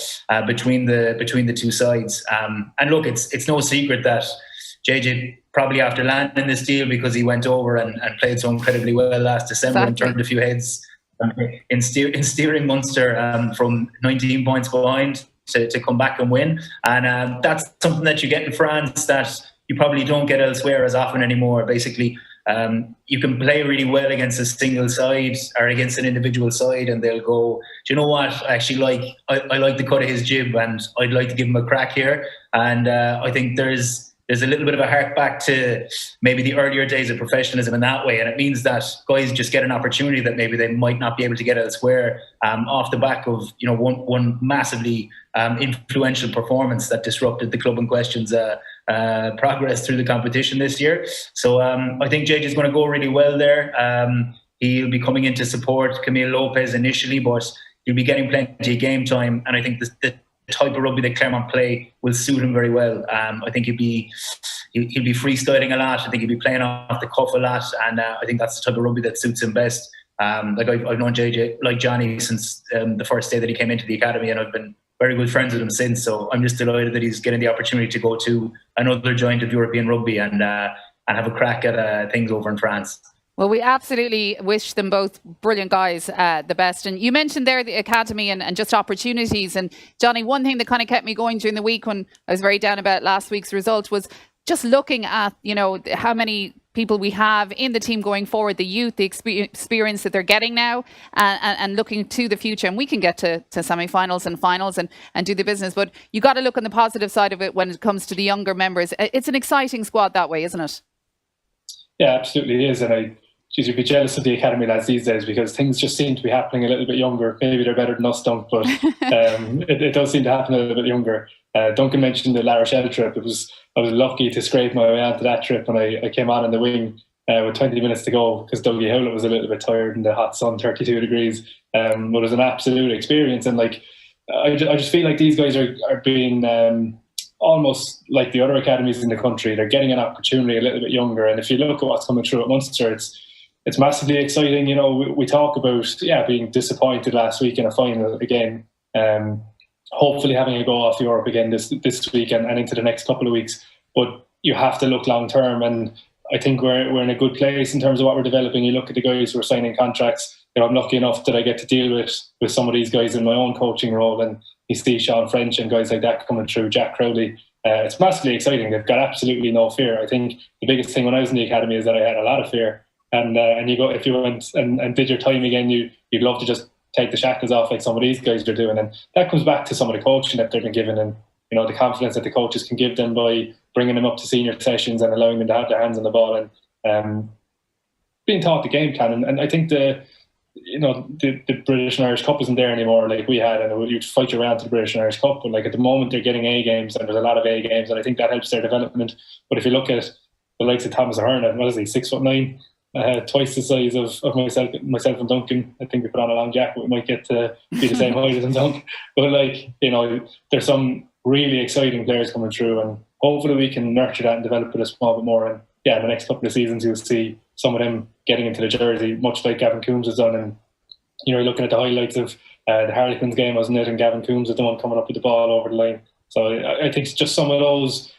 between the two sides. And look, it's no secret that JJ, probably after landing this deal, because he went over and played so incredibly well last December and turned a few heads in steering Munster from 19 points behind to come back and win. And that's something that you get in France that you probably don't get elsewhere as often anymore. Basically, you can play really well against a single side or against an individual side, and they'll go, do you know what, I actually I like the cut of his jib and I'd like to give him a crack here. And I think there's a little bit of a hark back to maybe the earlier days of professionalism in that way. And it means that guys just get an opportunity that maybe they might not be able to get elsewhere off the back of, one massively influential performance that disrupted the club in question's progress through the competition this year. So I think JJ is going to go really well there. He'll be coming in to support Camille Lopez initially, but he'll be getting plenty of game time. And I think the type of rugby that Clermont play will suit him very well. I think he'll be freestyling a lot. I think he'll be playing off the cuff a lot, and I think that's the type of rugby that suits him best. I've known JJ, like Jonny, since the first day that he came into the academy, and I've been very good friends with him since. So I'm just delighted that he's getting the opportunity to go to another joint of European rugby and have a crack at things over in France. Well, we absolutely wish them both brilliant guys the best. And you mentioned there the academy and just opportunities. And Jonny, one thing that kind of kept me going during the week when I was very down about last week's result was just looking at, how many people we have in the team going forward, the youth, the experience that they're getting now, and looking to the future. And we can get to semi-finals and finals and do the business. But you got to look on the positive side of it when it comes to the younger members. It's an exciting squad that way, isn't it? Yeah, absolutely it is. And you'd be jealous of the academy lads these days because things just seem to be happening a little bit younger. Maybe they're better than us, Dunk, but it does seem to happen a little bit younger. Duncan mentioned the La Rochelle trip. I was lucky to scrape my way onto that trip when I came on in the wing with 20 minutes to go because Dougie Howlett was a little bit tired in the hot sun, 32 degrees. But it was an absolute experience. And I just feel like these guys are being almost like the other academies in the country. They're getting an opportunity a little bit younger. And if you look at what's coming through at Munster, it's massively exciting. We talk about being disappointed last week in a final again. Hopefully having a go off Europe again this week and into the next couple of weeks. But you have to look long term, and I think we're in a good place in terms of what we're developing. You look at the guys who are signing contracts. I'm lucky enough that I get to deal with some of these guys in my own coaching role, and you see Sean French and guys like that coming through, Jack Crowley. It's massively exciting. They've got absolutely no fear. I think the biggest thing when I was in the academy is that I had a lot of fear. And you go, if you went and did your time again, you'd love to just take the shackles off like some of these guys are doing. And that comes back to some of the coaching that they've been given and, the confidence that the coaches can give them by bringing them up to senior sessions and allowing them to have their hands on the ball and being taught the game plan. And I think the British and Irish Cup isn't there anymore like we had, and you'd fight your way out to the British and Irish Cup. But at the moment they're getting A games, and there's a lot of A games, and I think that helps their development. But if you look at the likes of Thomas Ahern, what is he, 6'9", twice the size of myself and Duncan. I think we put on a long jacket, we might get to be the same height as him, Duncan. But there's some really exciting players coming through, and hopefully we can nurture that and develop it a small bit more. And in the next couple of seasons you'll see some of them getting into the jersey, much like Gavin Coombs has done. And you're looking at the highlights of the Harlequins game, wasn't it? And Gavin Coombs is the one coming up with the ball over the line. So I think it's just some of those.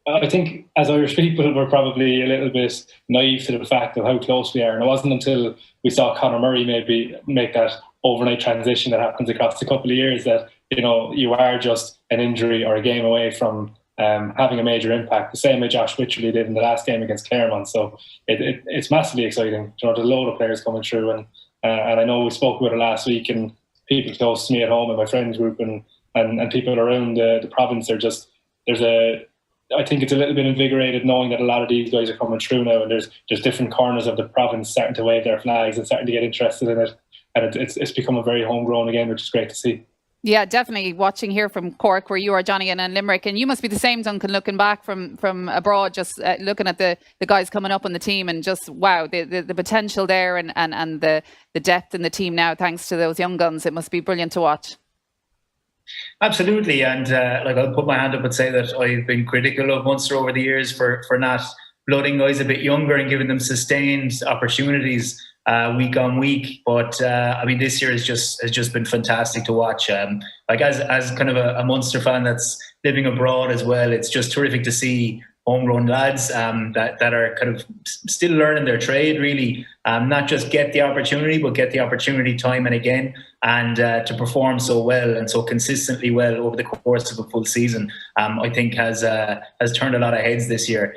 I think as Irish people we're probably a little bit naive to the fact of how close we are. And it wasn't until we saw Conor Murray maybe make that overnight transition that happens across a couple of years that, you are just an injury or a game away from having a major impact, the same way Josh Wycherley did in the last game against Clermont. So it's massively exciting. There's a load of players coming through, and I know we spoke about it last week, and people close to me at home in my friends group and people around the province are just, I think it's a little bit invigorated knowing that a lot of these guys are coming through now, and there's different corners of the province starting to wave their flags and starting to get interested in it, and it's becoming very homegrown again, which is great to see. Yeah, definitely. Watching here from Cork, where you are, Jonny, and in Limerick, and you must be the same, Duncan, looking back from abroad, just looking at the guys coming up on the team, and just wow, the potential there, and the depth in the team now, thanks to those young guns. It must be brilliant to watch. Absolutely, and like I'll put my hand up and say that I've been critical of Munster over the years for not blooding guys a bit younger and giving them sustained opportunities week on week. But I mean, this year has just been fantastic to watch. Like as kind of a Munster fan that's living abroad as well, it's just terrific to see homegrown lads that are kind of still learning their trade, really, not just get the opportunity, but get the opportunity time and again, and to perform so well and so consistently well over the course of a full season. I think has turned a lot of heads this year.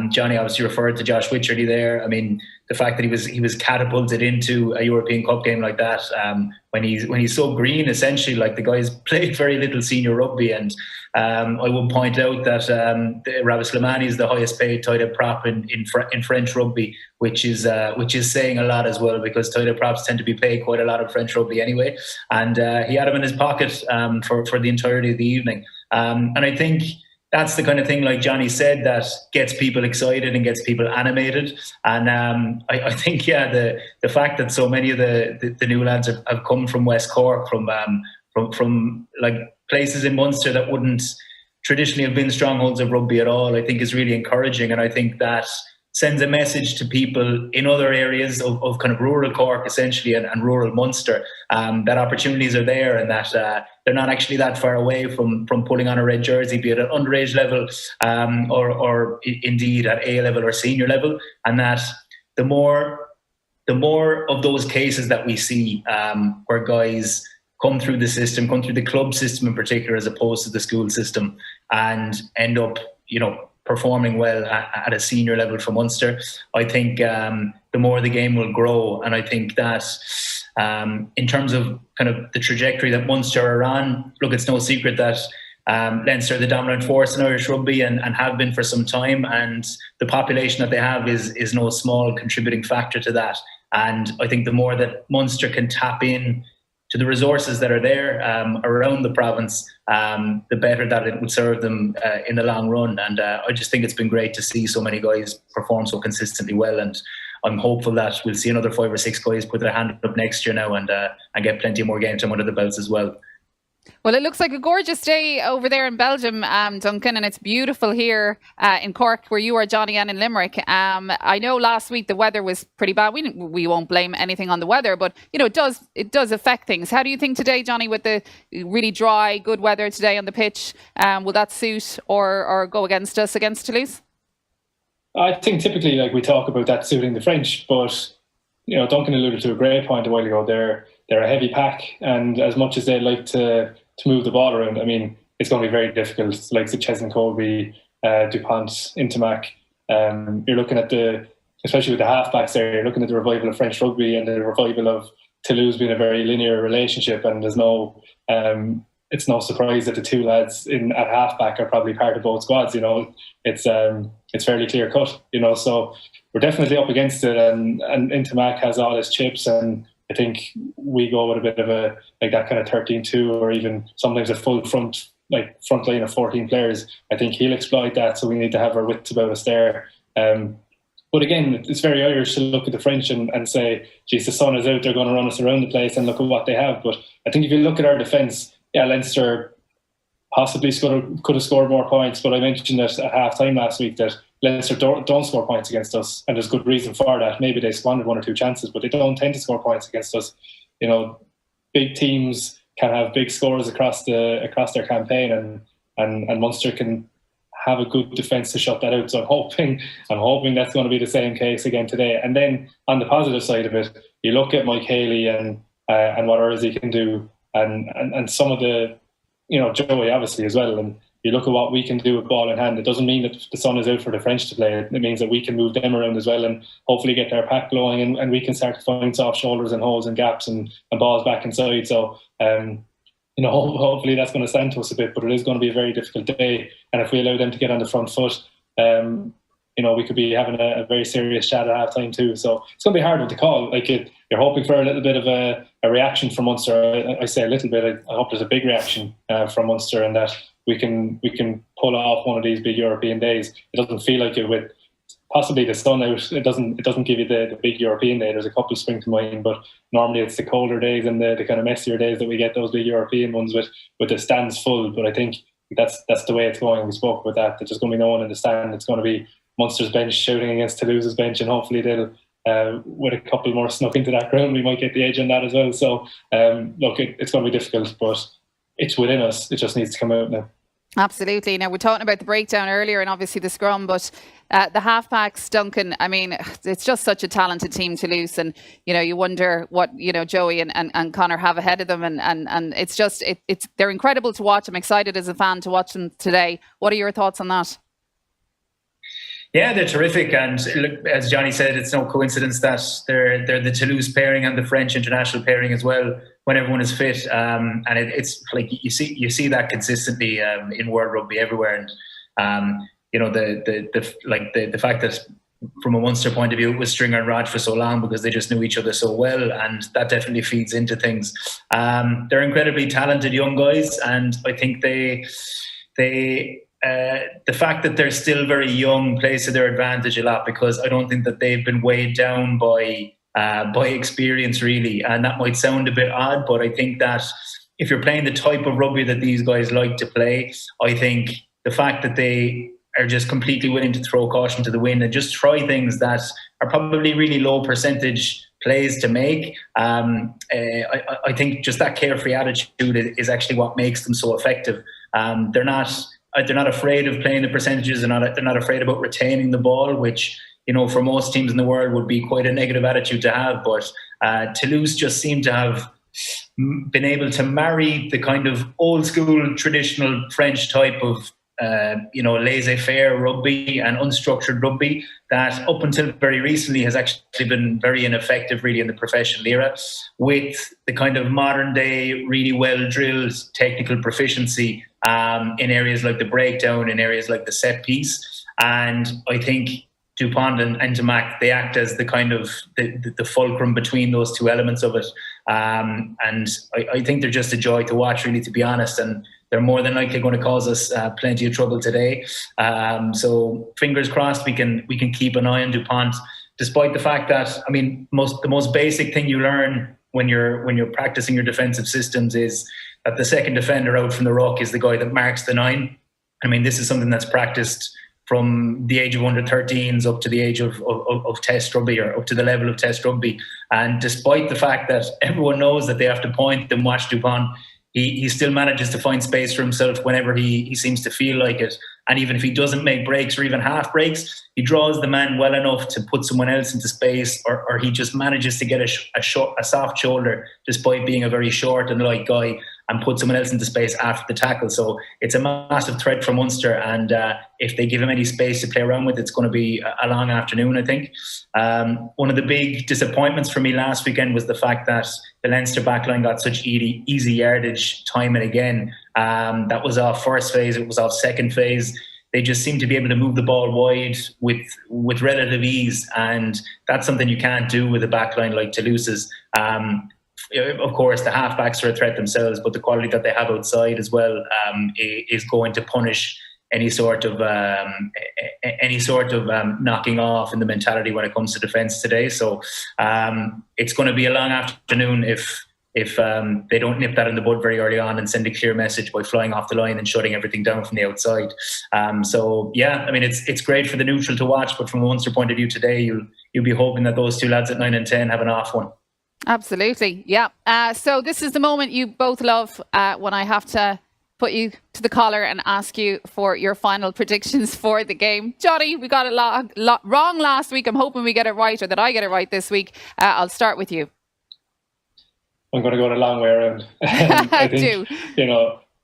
Jonny obviously referred to Josh Wycherley there. I mean, the fact that he was catapulted into a European Cup game like that, when he's so green, essentially, like the guy's played very little senior rugby, and I would point out that Ravi Slimani is the highest paid tight head prop in French rugby, which is saying a lot as well, because tight head props tend to be paid quite a lot in French rugby anyway, and he had him in his pocket for the entirety of the evening, and I think that's the kind of thing, like Jonny said, that gets people excited and gets people animated. And I think, yeah, the fact that so many of the new lads have come from West Cork, from like places in Munster that wouldn't traditionally have been strongholds of rugby at all, I think is really encouraging. And I think that sends a message to people in other areas of kind of rural Cork, essentially, and rural Munster, that opportunities are there, and that they're not actually that far away from pulling on a red jersey, be it at underage level or indeed at A level or senior level. And that the more of those cases that we see where guys come through the system, come through the club system in particular, as opposed to the school system, and end up, performing well at a senior level for Munster, I think the more the game will grow. And I think that in terms of kind of the trajectory that Munster are on, look, it's no secret that Leinster are the dominant force in Irish rugby and have been for some time, and the population that they have is no small contributing factor to that. And I think the more that Munster can tap in to the resources that are there around the province, the better that it would serve them in the long run. And I just think it's been great to see so many guys perform so consistently well. And I'm hopeful that we'll see another 5 or 6 guys put their hand up next year now and get plenty more game time under the belts as well. Well, it looks like a gorgeous day over there in Belgium, Duncan, and it's beautiful here in Cork, where you are, Jonny, and in Limerick. I know last week the weather was pretty bad. We won't blame anything on the weather, but it does affect things. How do you think today, Jonny, with the really dry, good weather today on the pitch, will that suit or go against us against Toulouse? I think typically, like, we talk about that suiting the French, but Duncan alluded to a great point a while ago. They're a heavy pack, and as much as they like to move the ball around, I mean, it's going to be very difficult. Like Chesney Colby, Dupont, Intimac. You're looking at especially with the halfbacks there, you're looking at the revival of French rugby and the revival of Toulouse being a very linear relationship, and there's it's no surprise that the two lads at halfback are probably part of both squads. It's fairly clear cut. So we're definitely up against it, and Intimac has all his chips, and I think we go with a bit of that kind of 13-2, or even sometimes a full front line of 14 players. I think he'll exploit that, so we need to have our wits about us there. But again, it's very Irish to look at the French and say, geez, the sun is out, they're going to run us around the place, and look at what they have. But I think if you look at our defence, Leinster possibly could have scored more points, but I mentioned that at half-time last week that Leinster don't score points against us, and there's good reason for that. Maybe they squandered 1 or 2 chances, but they don't tend to score points against us. Big teams can have big scores across their campaign, and Munster can have a good defence to shut that out. So I'm hoping that's going to be the same case again today. And then on the positive side of it, you look at Mike Haley and what Ersey can do, and some of the Joey obviously as well, and you look at what we can do with ball in hand. It doesn't mean that the sun is out for the French to play. It means that we can move them around as well, and hopefully get their pack blowing, and we can start to find soft shoulders and holes and gaps and balls back inside. So hopefully that's going to stand to us a bit, but it is going to be a very difficult day. And if we allow them to get on the front foot, we could be having a very serious chat at half time too. So it's going to be hard to call. Like you're hoping for a little bit of a reaction from Munster. I say a little bit. I hope there's a big reaction from Munster, and that we can pull off one of these big European days. It doesn't feel like it with possibly the sun out. It doesn't give you the big European day. There's a couple spring to mind, but normally it's the colder days and the kind of messier days that we get those big European ones with the stands full. But I think that's the way it's going. We spoke about that. There's just going to be no one in the stand. It's going to be Munster's bench shouting against Toulouse's bench, and hopefully they'll, with a couple more snuck into that ground, we might get the edge on that as well. So look, it's going to be difficult, but it's within us. It just needs to come out now. Absolutely. Now, we're talking about the breakdown earlier and obviously the scrum, but the halfbacks, Duncan, I mean, it's just such a talented team, Toulouse, and, you wonder what, Joey and Connor have ahead of them, and it's just, they're incredible to watch. I'm excited as a fan to watch them today. What are your thoughts on that? Yeah, they're terrific, and look, as Johnny said, it's no coincidence that they're the Toulouse pairing and the French international pairing as well when everyone is fit. And it's like you see that consistently in World Rugby everywhere. And the fact that from a Munster point of view, it was Stringer and Raj for so long because they just knew each other so well, and that definitely feeds into things. They're incredibly talented young guys, and I think the fact that they're still very young plays to their advantage a lot, because I don't think that they've been weighed down by experience really. And that might sound a bit odd, but I think that if you're playing the type of rugby that these guys like to play, I think the fact that they are just completely willing to throw caution to the wind and just try things that are probably really low percentage plays to make, I think just that carefree attitude is actually what makes them so effective. They're not afraid of playing the percentages. They're not afraid about retaining the ball, which, for most teams in the world would be quite a negative attitude to have. But Toulouse just seem to have been able to marry the kind of old school traditional French type of laissez-faire rugby and unstructured rugby that up until very recently has actually been very ineffective really in the professional era, with the kind of modern day really well drilled technical proficiency in areas like the breakdown, in areas like the set piece. And I think Dupont and Tamac, they act as the kind of the fulcrum between those two elements of it. And I think they're just a joy to watch, really, to be honest. And they're more than likely going to cause us plenty of trouble today. So fingers crossed we can keep an eye on Dupont, despite the fact that, I mean, the most basic thing you learn when you're practicing your defensive systems is that the second defender out from the ruck is the guy that marks the 9. I mean, this is something that's practiced from the age of under 13s up to the age of test rugby, or up to the level of test rugby. And despite the fact that everyone knows that they have to point and watch Dupont, he still manages to find space for himself whenever he seems to feel like it. And even if he doesn't make breaks or even half breaks, he draws the man well enough to put someone else into space, or he just manages to get a soft shoulder despite being a very short and light guy, and put someone else into space after the tackle. So it's a massive threat for Munster, and if they give him any space to play around with, it's going to be a long afternoon, I think. One of the big disappointments for me last weekend was the fact that the Leinster backline got such easy yardage time and again. That was off first phase, it was off second phase. They just seem to be able to move the ball wide with relative ease, and that's something you can't do with a backline like Toulouse's. Of course, the halfbacks are a threat themselves, but the quality that they have outside as well is going to punish any sort of knocking off in the mentality when it comes to defence today. So it's going to be a long afternoon if they don't nip that in the bud very early on and send a clear message by flying off the line and shutting everything down from the outside. So yeah, I mean, it's great for the neutral to watch, but from a Munster point of view today, you'll be hoping that those two lads at 9 and 10 have an off one. Absolutely, yeah. So this is the moment you both love, when I have to put you to the collar and ask you for your final predictions for the game. Johnny, we got it wrong last week. I'm hoping we get it right, or that I get it right this week. I'll start with you. I'm going to go the long way around. I think,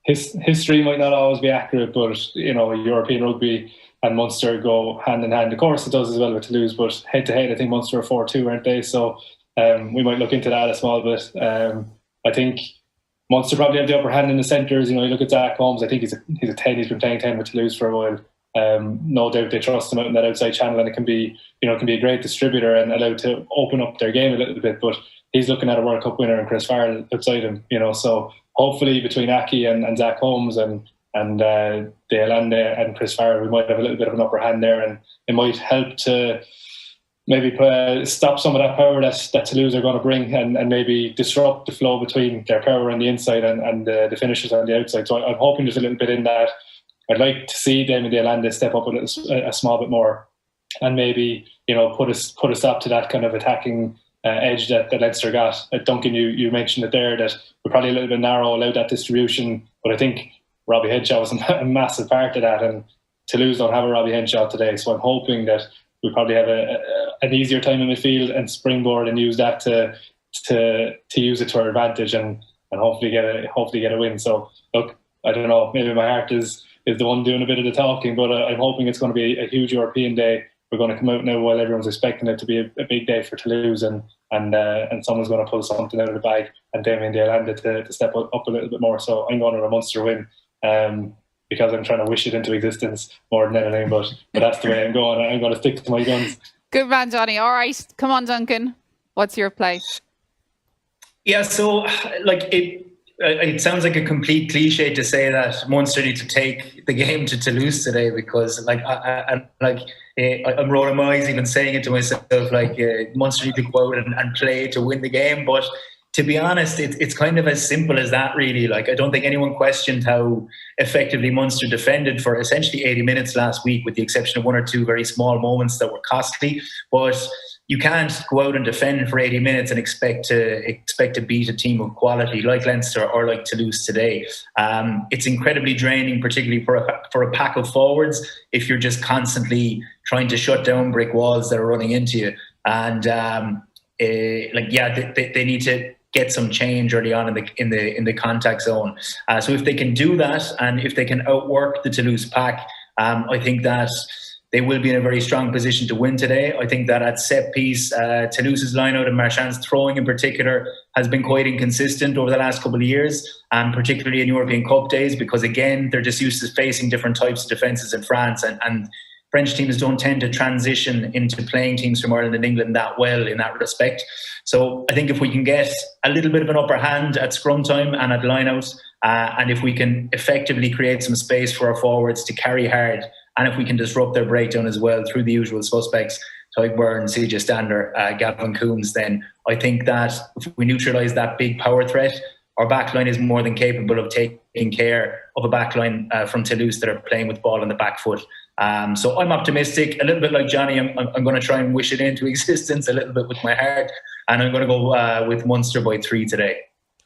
history might not always be accurate, but, European rugby and Munster go hand in hand. Of course, it does as well with Toulouse, but head to head, I think Munster are 4-2, aren't they? So we might look into that a small bit. I think Munster probably have the upper hand in the centres. You look at Zach Holmes. I think he's a 10. He's been playing 10 with Toulouse for a while. no doubt they trust him out in that outside channel, and it can be a great distributor and allowed to open up their game a little bit. But he's looking at a World Cup winner and Chris Farrell outside him, so hopefully between Aki and Zach Holmes and De Allende and Chris Farrell, we might have a little bit of an upper hand there, and it might help to maybe stop some of that power that Toulouse are going to bring, and maybe disrupt the flow between their power on the inside and the finishers on the outside. So I'm hoping there's a little bit in that. I'd like to see Damien De Allende step up a small bit more, and maybe put a stop to that kind of attacking edge that Leinster got. Duncan, you mentioned it there, that we're probably a little bit narrow, allowed that distribution, but I think Robbie Henshaw was a massive part of that, and Toulouse don't have a Robbie Henshaw today, so I'm hoping that we probably have an easier time in midfield and springboard and use that to use it to our advantage and hopefully get a win. So look, I don't know, maybe my heart is the one doing a bit of the talking, but I'm hoping it's going to be a huge European day. We're going to come out now while everyone's expecting it to be a big day for Toulouse, and someone's going to pull something out of the bag, and Damien De Allende to step up a little bit more. So I'm going to a Munster win. Because I'm trying to wish it into existence more than anything, but that's the way I'm going. I'm going to stick to my guns. Good man, Johnny. All right, come on, Duncan. What's your play? Yeah, so it sounds like a complete cliche to say that Munster need to take the game to Toulouse today, because I'm rolling my eyes even saying it to myself. Munster need to go out and play to win the game, but to be honest, it's kind of as simple as that, really. I don't think anyone questioned how effectively Munster defended for essentially 80 minutes last week, with the exception of one or two very small moments that were costly. But you can't go out and defend for 80 minutes and expect to beat a team of quality like Leinster or like Toulouse today. It's incredibly draining, particularly for a pack of forwards, if you're just constantly trying to shut down brick walls that are running into you. And they need to get some change early on in the contact zone. So if they can do that, and if they can outwork the Toulouse pack, I think that they will be in a very strong position to win today. I think that at set piece, Toulouse's line-out and Marchand's throwing in particular has been quite inconsistent over the last couple of years, particularly in European Cup days, because again, they're just used to facing different types of defences in France, and French teams don't tend to transition into playing teams from Ireland and England that well in that respect. So I think if we can get a little bit of an upper hand at scrum time and at line-out, and if we can effectively create some space for our forwards to carry hard, and if we can disrupt their breakdown as well through the usual suspects, Tyke Byrne, CJ Stander, Gavin Coombs, then I think that if we neutralise that big power threat, our backline is more than capable of taking care of a backline from Toulouse that are playing with ball on the back foot. So I'm optimistic, a little bit like Johnny. I'm going to try and wish it into existence a little bit with my heart, and I'm going to go with Munster by 3 today.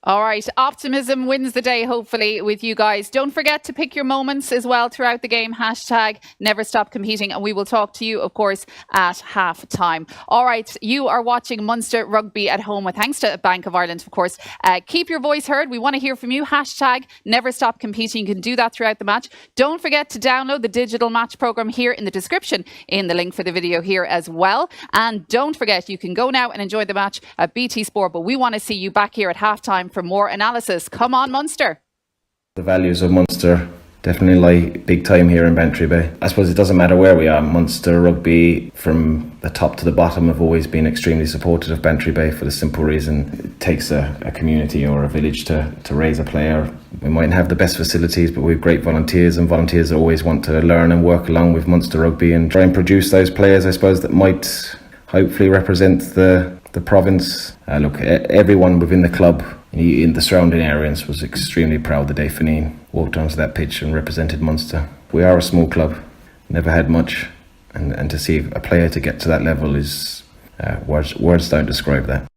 All right, optimism wins the day, hopefully, with you guys. Don't forget to pick your moments as well throughout the game. Hashtag never stop competing. And we will talk to you, of course, at half time. All right, you are watching Munster Rugby at home with thanks to Bank of Ireland, of course. Keep your voice heard. We want to hear from you. Hashtag never stop competing. You can do that throughout the match. Don't forget to download the digital match programme here in the description, in the link for the video here as well. And don't forget, you can go now and enjoy the match at BT Sport. But we want to see you back here at half time for more analysis. Come on, Munster. The values of Munster definitely lie big time here in Bantry Bay. I suppose it doesn't matter where we are. Munster Rugby, from the top to the bottom, have always been extremely supportive of Bantry Bay, for the simple reason it takes a community or a village to raise a player. We mightn't have the best facilities, but we have great volunteers, and volunteers always want to learn and work along with Munster Rugby and try and produce those players, I suppose, that might hopefully represent the province. Look, everyone within the club in the surrounding areas was extremely proud the day Fineen walked onto that pitch and represented Munster. We are a small club, never had much, and to see a player to get to that level is words don't describe that.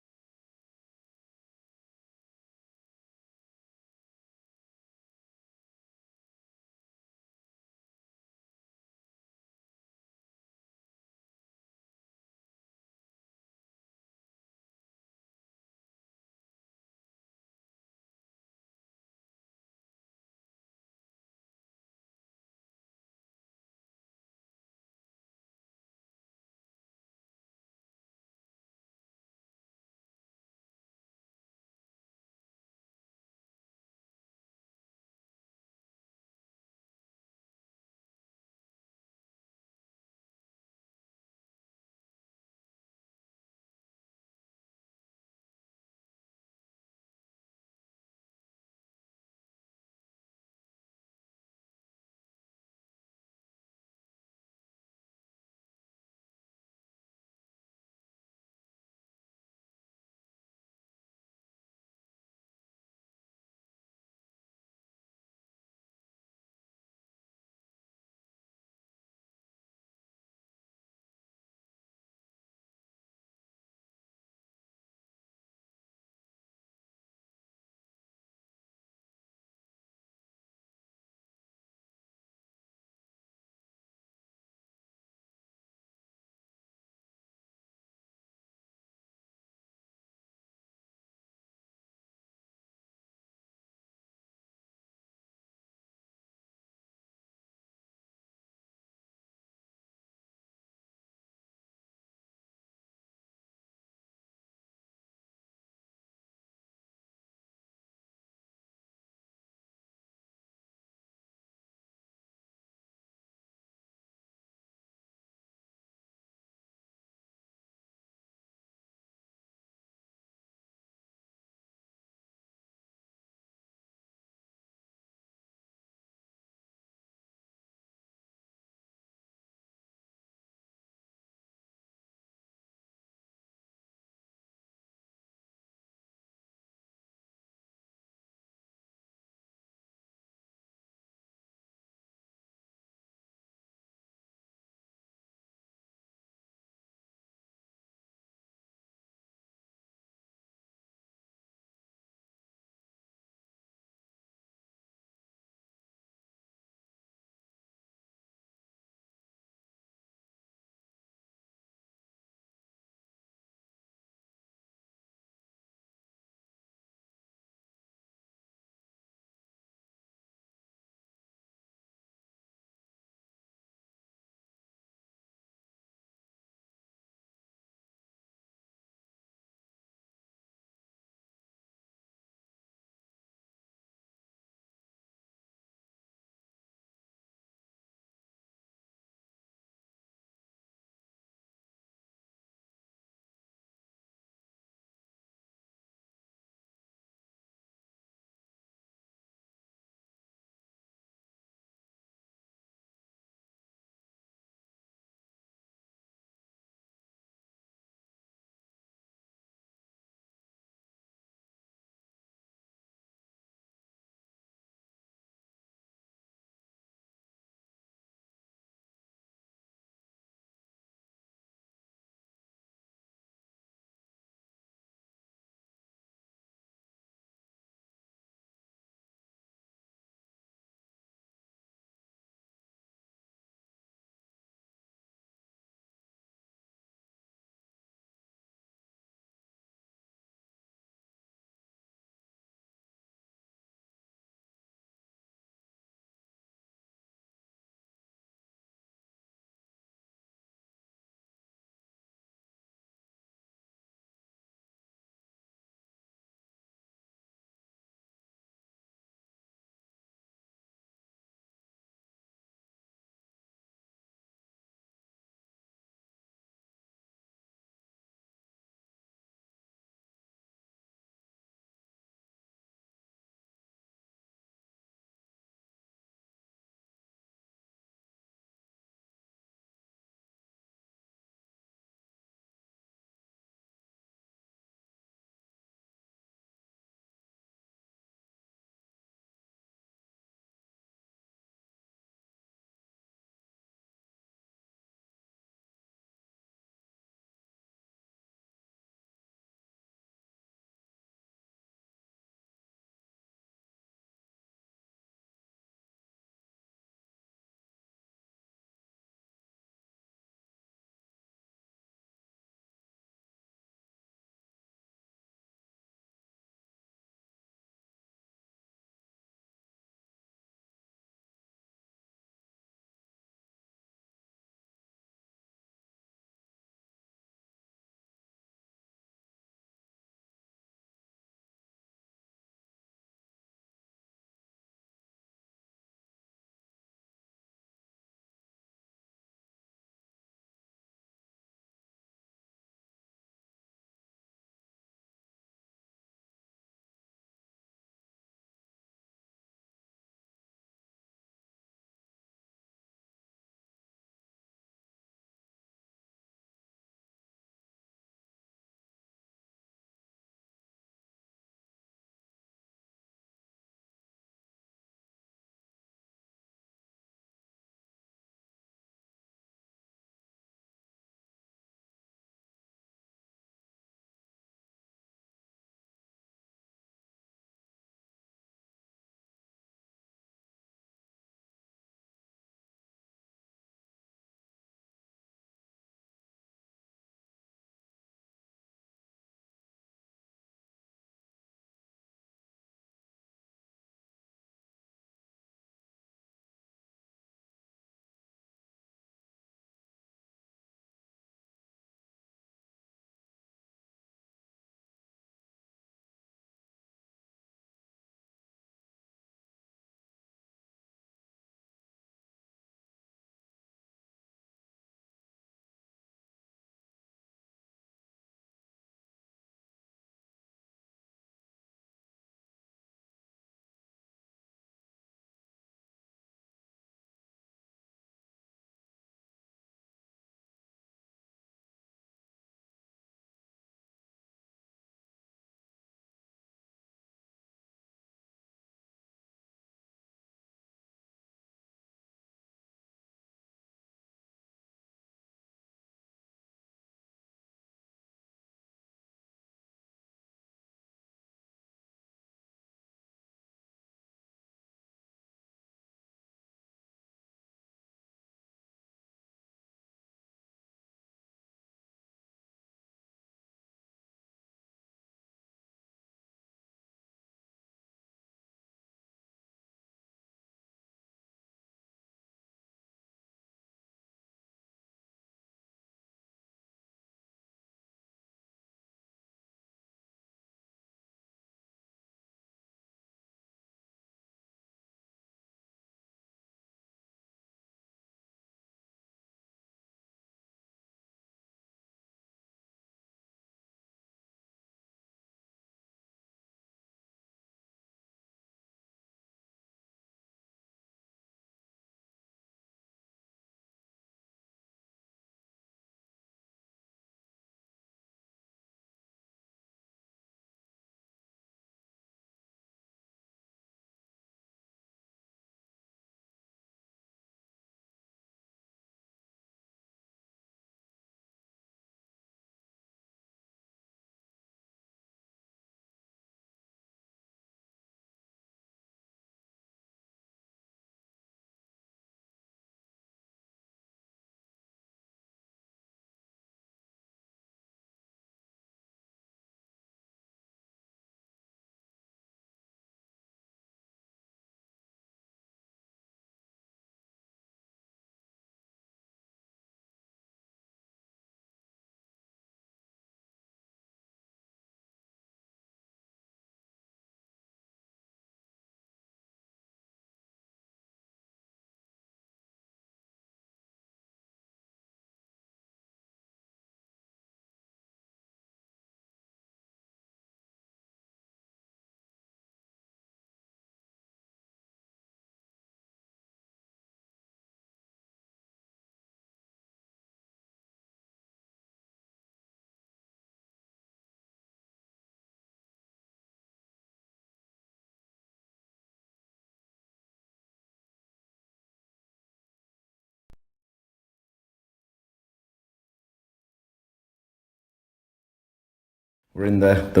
We're in the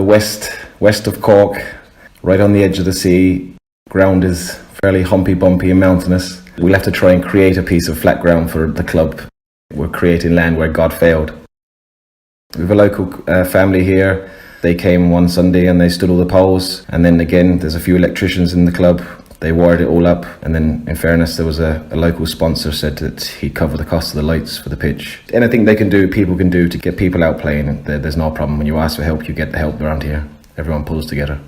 west of Cork, right on the edge of the sea. Ground is fairly humpy, bumpy and mountainous. We'll have to try and create a piece of flat ground for the club. We're creating land where God failed. We have a local family here. They came one Sunday and they stood all the poles. And then again, there's a few electricians in the club. They wired it all up. And then, in fairness, there was a local sponsor said that he'd cover the cost of the lights for the pitch. Anything they can do, people can do to get people out playing. There's no problem. When you ask for help, you get the help around here. Everyone pulls together.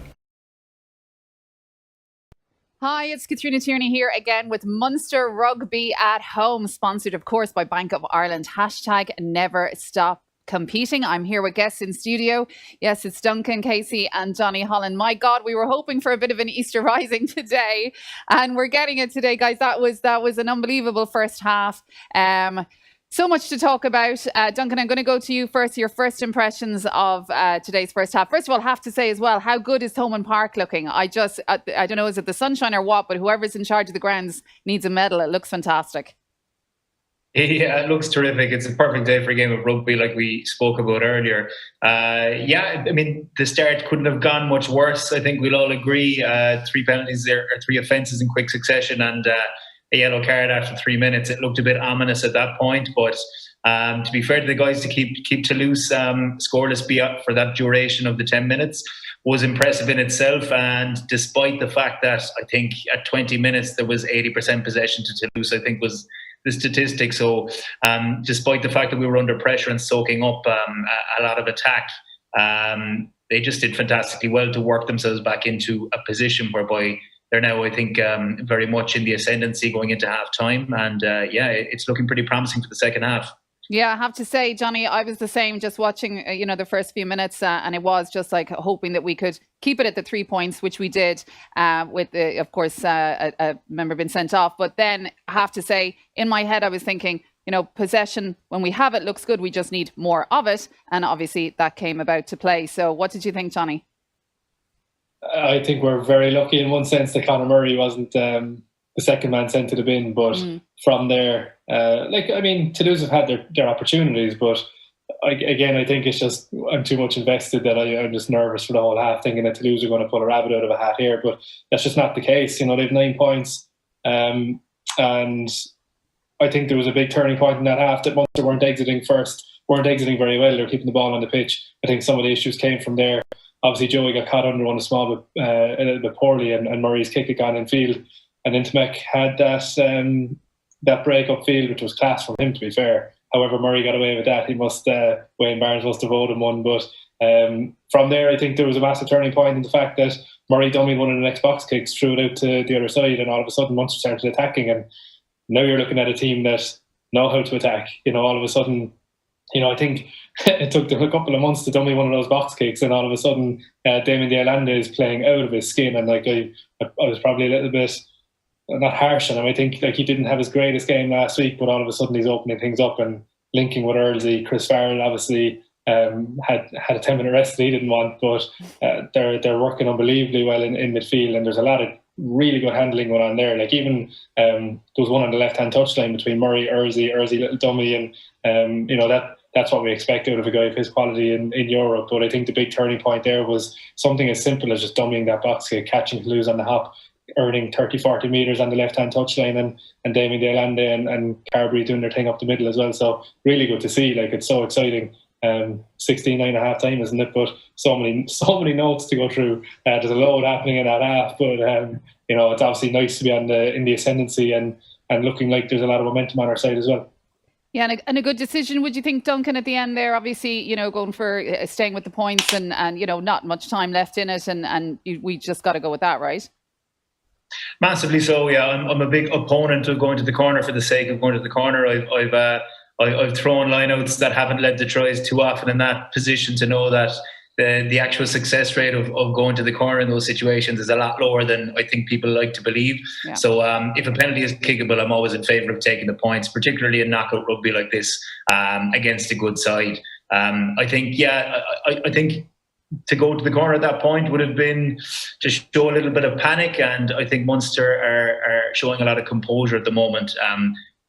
Hi, it's Katrina Tierney here again with Munster Rugby at Home, sponsored, of course, by Bank of Ireland. Hashtag never stop competing. I'm here with guests in studio. Yes, it's Duncan Casey and Jonny Holland. My God, we were hoping for a bit of an Easter rising today, and we're getting it today, guys. That was an unbelievable first half. So much to talk about. Duncan, I'm going to go to you first. Your first impressions of today's first half. First of all, I have to say as well, how good is Thomond Park looking? I don't know, is it the sunshine or what, but whoever's in charge of the grounds needs a medal. It looks fantastic. Yeah, it looks terrific. It's a perfect day for a game of rugby like we spoke about earlier. Yeah, I mean, the start couldn't have gone much worse. I think we'll all agree. 3 penalties there, or 3 offences in quick succession, and a yellow card after 3 minutes. It looked a bit ominous at that point, but to be fair to the guys, to keep Toulouse scoreless for that duration of the 10 minutes was impressive in itself. And despite the fact that I think at 20 minutes there was 80% possession to Toulouse, I think was the statistic. So despite the fact that we were under pressure and soaking up a lot of attack, they just did fantastically well to work themselves back into a position whereby they're now, I think, very much in the ascendancy going into half time. And yeah, it's looking pretty promising for the second half. Yeah, I have to say, Jonny, I was the same, just watching, the first few minutes, and it was just like hoping that we could keep it at the 3 points, which we did, with, of course, a member being sent off. But then I have to say, in my head, I was thinking, possession, when we have it, looks good. We just need more of it. And obviously that came about to play. So what did you think, Jonny? I think we're very lucky in one sense that Conor Murray wasn't the second man sent to the bin, but from there, Toulouse have had their opportunities, but I think it's just I'm too much invested that I'm just nervous for the whole half, thinking that Toulouse are going to pull a rabbit out of a hat here, but that's just not the case. They've 9 points, and I think there was a big turning point in that half that Munster weren't exiting very well. They were keeping the ball on the pitch. I think some of the issues came from there. Obviously, Joey got caught under one small bit, a little bit poorly, and Murray's kick had gone in field. And Intimek had that break up field, which was class from him, to be fair. However, Murray got away with that. Wayne Barnes must have owed him one. But from there, I think there was a massive turning point in the fact that Murray dummied one of the next box kicks, threw it out to the other side, and all of a sudden Munster started attacking. And now you're looking at a team that know how to attack. All of a sudden, I think it took them a couple of months to dummy one of those box kicks, and all of a sudden Damien Dialande is playing out of his skin. And I was probably a little bit not harsh on him. I think he didn't have his greatest game last week, but all of a sudden he's opening things up and linking with Earlsey. Chris Farrell obviously had a 10-minute rest that he didn't want, but they're working unbelievably well in midfield, and there's a lot of really good handling going on there. Like even there was one on the left-hand touchline between Murray, Earlsey little dummy, and that's what we expect out of a guy of his quality in Europe. But I think the big turning point there was something as simple as just dummying that box kick, catching Toulouse on the hop, earning 30-40 metres on the left-hand touchline, and Damien Dialande and Carberry doing their thing up the middle as well. So really good to see. It's so exciting. 16-9 at half time, isn't it? But so many notes to go through. There's a load happening in that half, but it's obviously nice to be in the ascendancy and looking like there's a lot of momentum on our side as well. Yeah, and a good decision, would you think, Duncan, at the end there? Obviously, going for staying with the points and not much time left in it, and we just got to go with that, right? Massively so, yeah. I'm a big opponent of going to the corner for the sake of going to the corner. I've thrown lineouts that haven't led to tries too often in that position to know that the actual success rate of going to the corner in those situations is a lot lower than I think people like to believe. Yeah. So if a penalty is kickable, I'm always in favour of taking the points, particularly in knockout rugby like this, against a good side. I think to go to the corner at that point would have been to show a little bit of panic, and I think Munster are showing a lot of composure at the moment.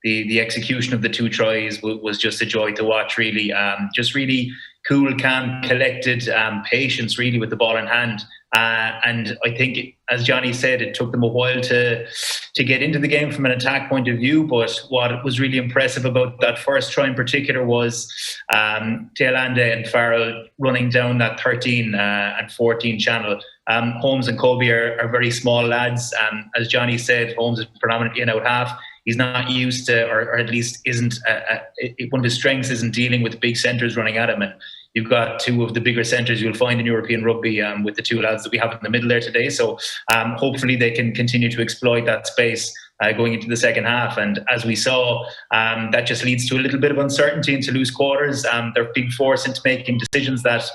The execution of the 2 tries was just a joy to watch, really. Just really cool, calm, collected patience really with the ball in hand. And I think, as Jonny said, it took them a while to get into the game from an attack point of view. But what was really impressive about that first try in particular was Tealande and Farrell running down that 13 and 14 channel. Holmes and Kobe are very small lads. As Jonny said, Holmes is predominantly in out half. He's not used to, or at least isn't, one of his strengths isn't dealing with big centres running at him. And you've got two of the bigger centres you'll find in European rugby with the two lads that we have in the middle there today. So hopefully they can continue to exploit that space going into the second half. And as we saw, that just leads to a little bit of uncertainty in Toulouse quarters. They're being forced into making decisions that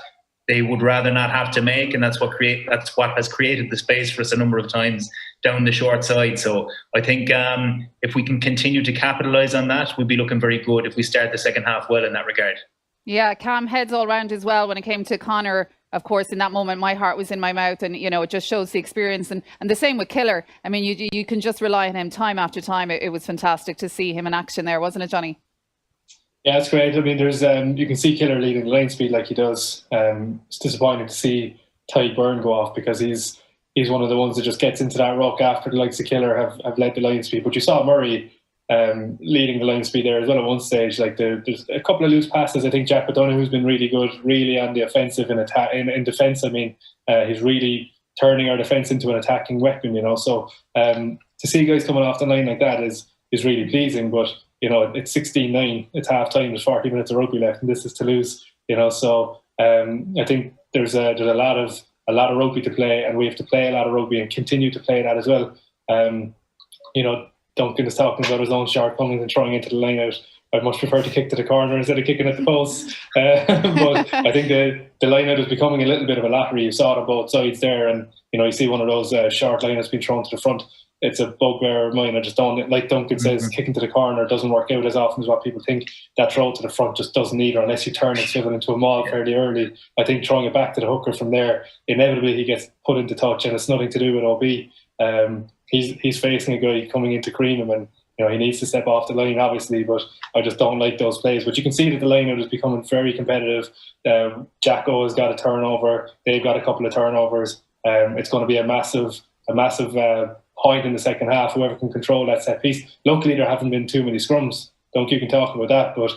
they would rather not have to make, and that's what has created the space for us a number of times down the short side. So I think if we can continue to capitalise on that, we'll be looking very good if we start the second half well in that regard. Yeah, calm heads all round as well when it came to Connor. Of course, in that moment, my heart was in my mouth, and it just shows the experience. And the same with Killer. I mean, you can just rely on him time after time. It was fantastic to see him in action there, wasn't it, Jonny? Yeah, it's great. I mean, there's you can see Killer leading the line speed like he does. It's disappointing to see Ty Byrne go off, because he's one of the ones that just gets into that ruck after the likes of Killer have led the line speed. But you saw Murray leading the line speed there as well at one stage. Like there's a couple of loose passes. I think Jack O'Donoghue, who's been really good, really on the offensive and in defence. I mean, he's really turning our defence into an attacking weapon. So to see guys coming off the line like that is really pleasing. But it's 16-9. It's half time. There's 40 minutes of rugby left, and this is Toulouse. So I think there's a lot of rugby to play, and we have to play a lot of rugby and continue to play that as well. Duncan is talking about his own shortcomings and throwing into the line out. I'd much prefer to kick to the corner instead of kicking at the post. But I think the line out is becoming a little bit of a lottery. You saw it on both sides there, and you see one of those short line that's been thrown to the front. It's a bugbear of mine. I just don't, like Duncan says, kicking to the corner doesn't work out as often as what people think. That throw to the front just doesn't either, unless you turn it swivel into a maul fairly early. I think throwing it back to the hooker from there, inevitably he gets put into touch, and it's nothing to do with OB. He's facing a guy coming in to cream him, and he needs to step off the line, obviously, but I just don't like those plays. But you can see that the line-out is becoming very competitive. Jacko has got a turnover. They've got a couple of turnovers. It's going to be a massive point in the second half, whoever can control that set piece. Luckily, there haven't been too many scrums. Don't keep talking about that, but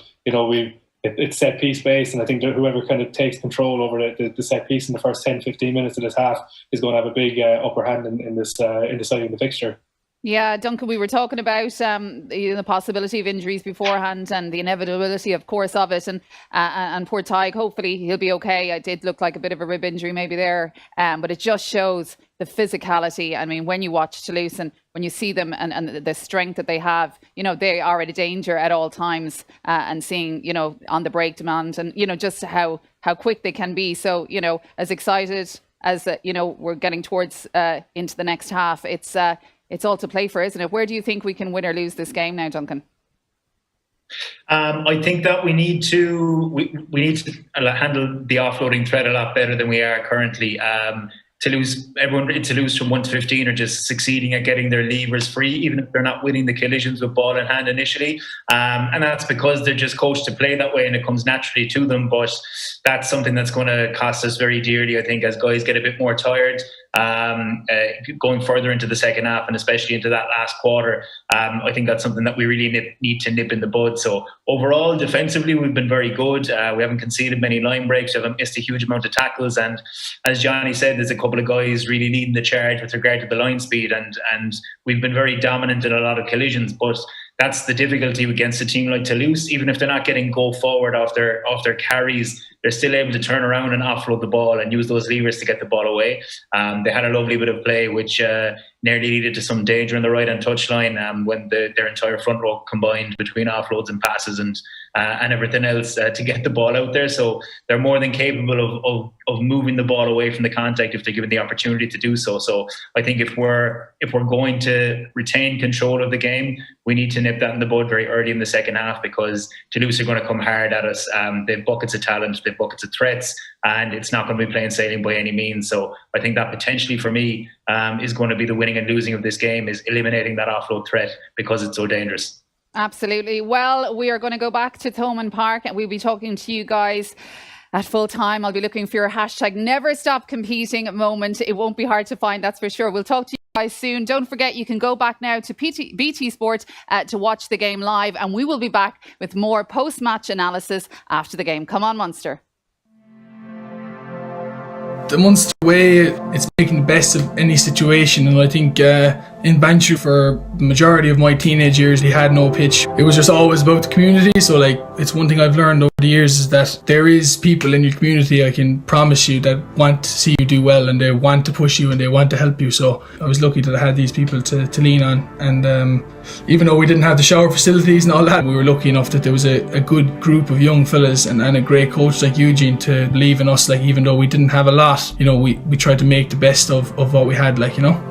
it's set piece based, and I think that whoever kind of takes control over the set piece in the first 10-15 minutes of this half is going to have a big upper hand in deciding the fixture. Yeah, Duncan, we were talking about the possibility of injuries beforehand and the inevitability, of course, of it. And poor Tig, hopefully he'll be okay. It did look like a bit of a rib injury maybe there. But it just shows the physicality. I mean, when you watch Toulouse and when you see them and the strength that they have, they are at a danger at all times. And seeing, on the break demand and, just how quick they can be. So, as excited as, we're getting towards into the next half, it's all to play for, isn't it? Where do you think we can win or lose this game now, Duncan? I think that we need to handle the offloading threat a lot better than we are currently. Everyone in Toulouse from 1 to 15 are just succeeding at getting their levers free, even if they're not winning the collisions with ball in hand initially. And that's because they're just coached to play that way and it comes naturally to them. But that's something that's going to cost us very dearly, I think, as guys get a bit more tired. Going further into the second half and especially into that last quarter, I think that's something that we really need to nip in the bud. So overall, defensively, we've been very good. We haven't conceded many line breaks. We haven't missed a huge amount of tackles. And as Jonny said, there's a couple of guys really leading the charge with regard to the line speed. And we've been very dominant in a lot of collisions. But that's the difficulty against a team like Toulouse. Even if they're not getting go forward off their carries, they're still able to turn around and offload the ball and use those levers to get the ball away. They had a lovely bit of play which nearly leaded to some danger on the right-hand touchline when their entire front row combined between offloads and passes and everything else to get the ball out there. So they're more than capable of moving the ball away from the contact if they're given the opportunity to do so. So I think if we're going to retain control of the game, we need to nip that in the bud very early in the second half, because Toulouse are going to come hard at us. They have buckets of talent, they have buckets of threats, and it's not going to be plain sailing by any means. So I think that potentially for me is going to be the winning and losing of this game, is eliminating that offload threat because it's so dangerous. Absolutely. Well, we are going to go back to Thomond Park and we'll be talking to you guys At full time, I'll be looking for your hashtag never stop competing moment. It won't be hard to find, that's for sure. We'll talk to you guys soon. Don't forget, you can go back now to BT Sport to watch the game live, and we will be back with more post-match analysis after the game. Come on, Munster. The Munster way, it's making the best of any situation, and I think in Bantry for the majority of my teenage years we had no pitch. It was just always about the community, so like it's one thing I've learned over the years is that there is people in your community, I can promise you, that want to see you do well and they want to push you and they want to help you. So I was lucky that I had these people to lean on, and even though we didn't have the shower facilities and all that, we were lucky enough that there was a good group of young fellas and a great coach like Eugene to believe in us. Like, even though we didn't have a lot, you know, we tried to make the best of what we had, like, you know.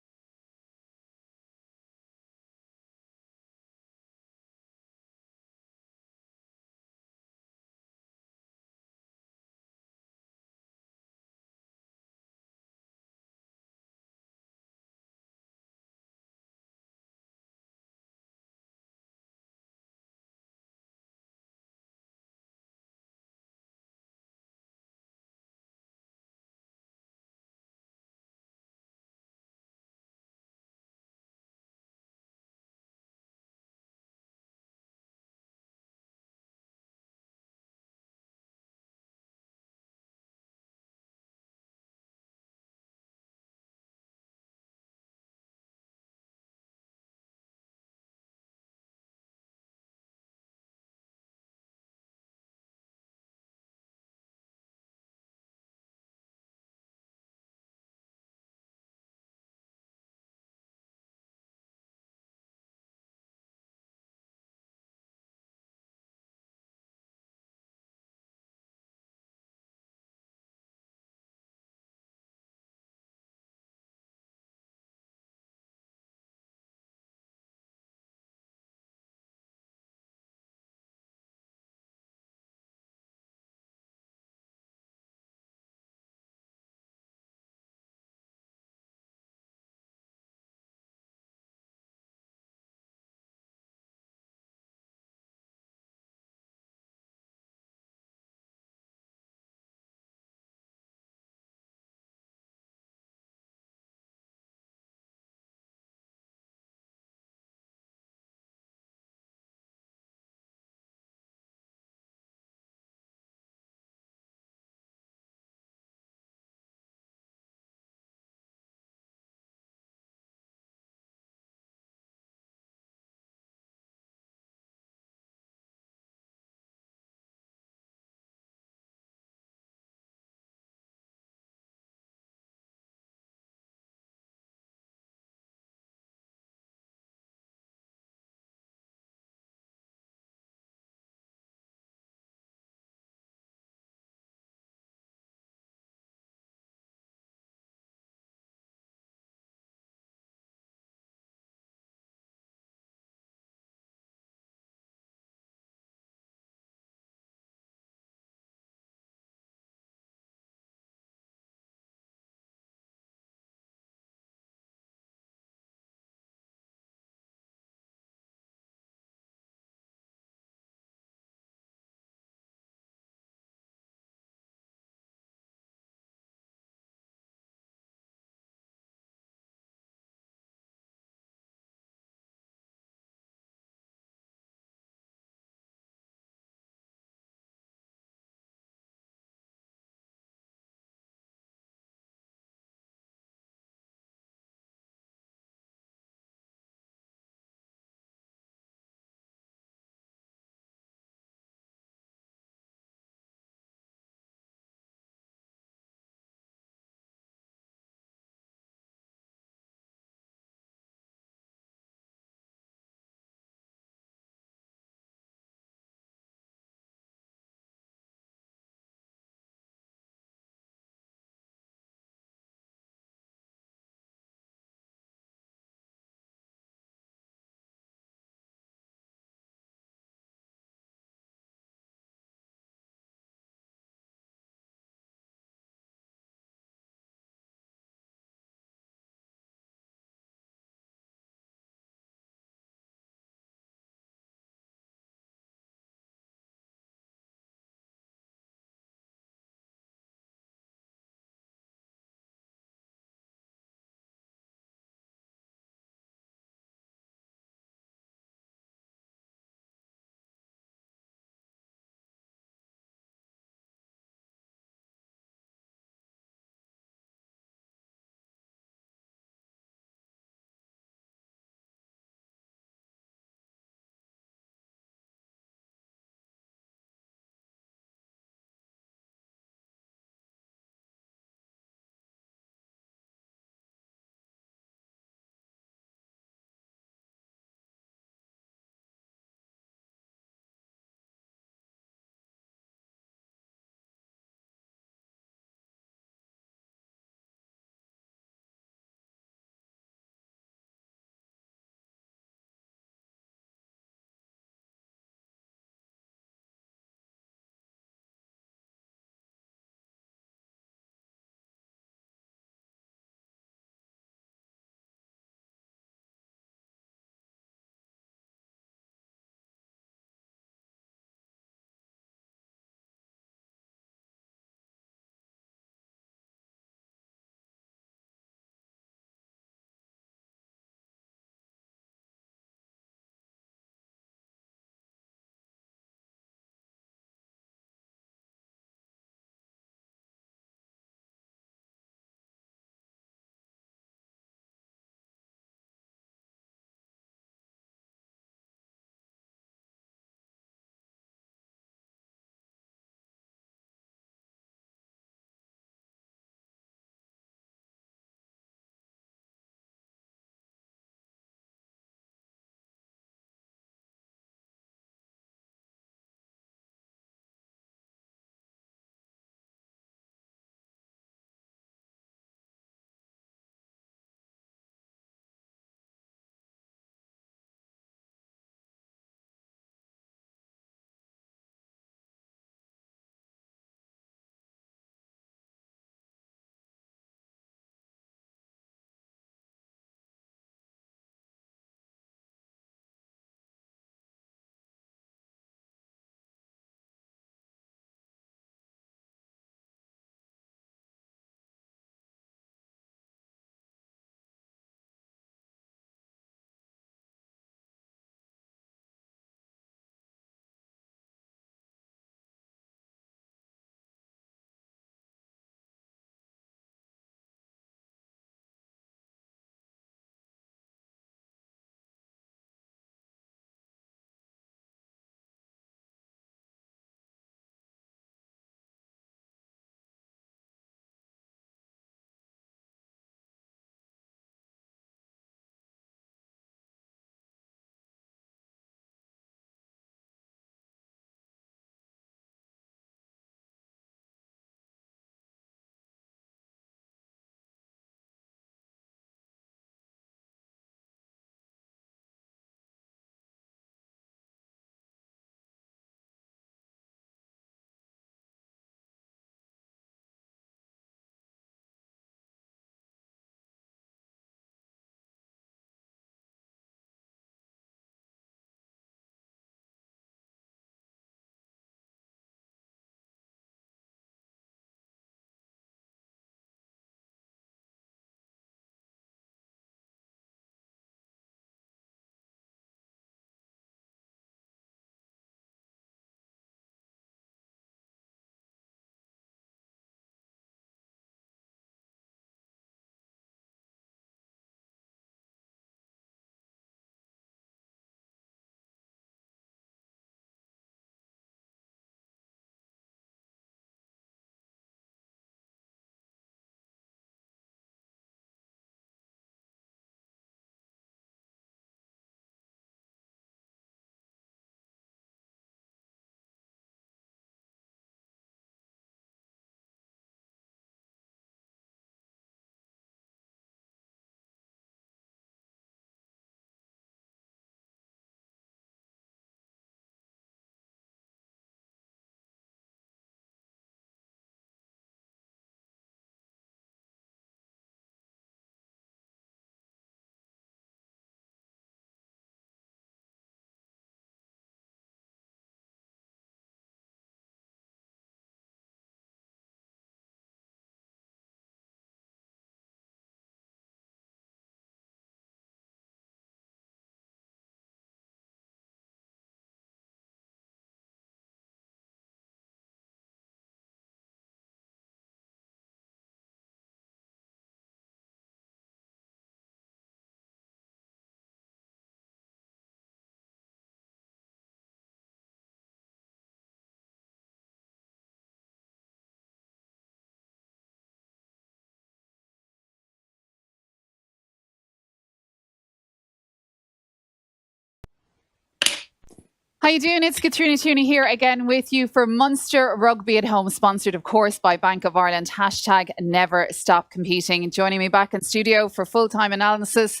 How you doing? It's Katrina Tooney here again with you for Munster Rugby at Home, sponsored of course by Bank of Ireland. Hashtag never stop competing. Joining me back in studio for full-time analysis,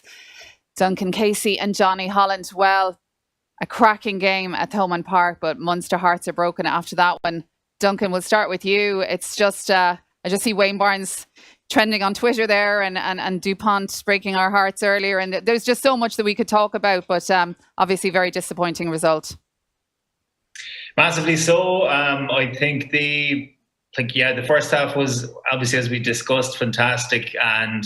Duncan Casey and Jonny Holland. Well, a cracking game at Thomond Park, but Munster hearts are broken after that one. Duncan, we'll start with you. It's just, I just see Wayne Barnes trending on Twitter there and DuPont breaking our hearts earlier. And there's just so much that we could talk about, but obviously very disappointing result. Massively so. I think the first half was obviously, as we discussed, fantastic, and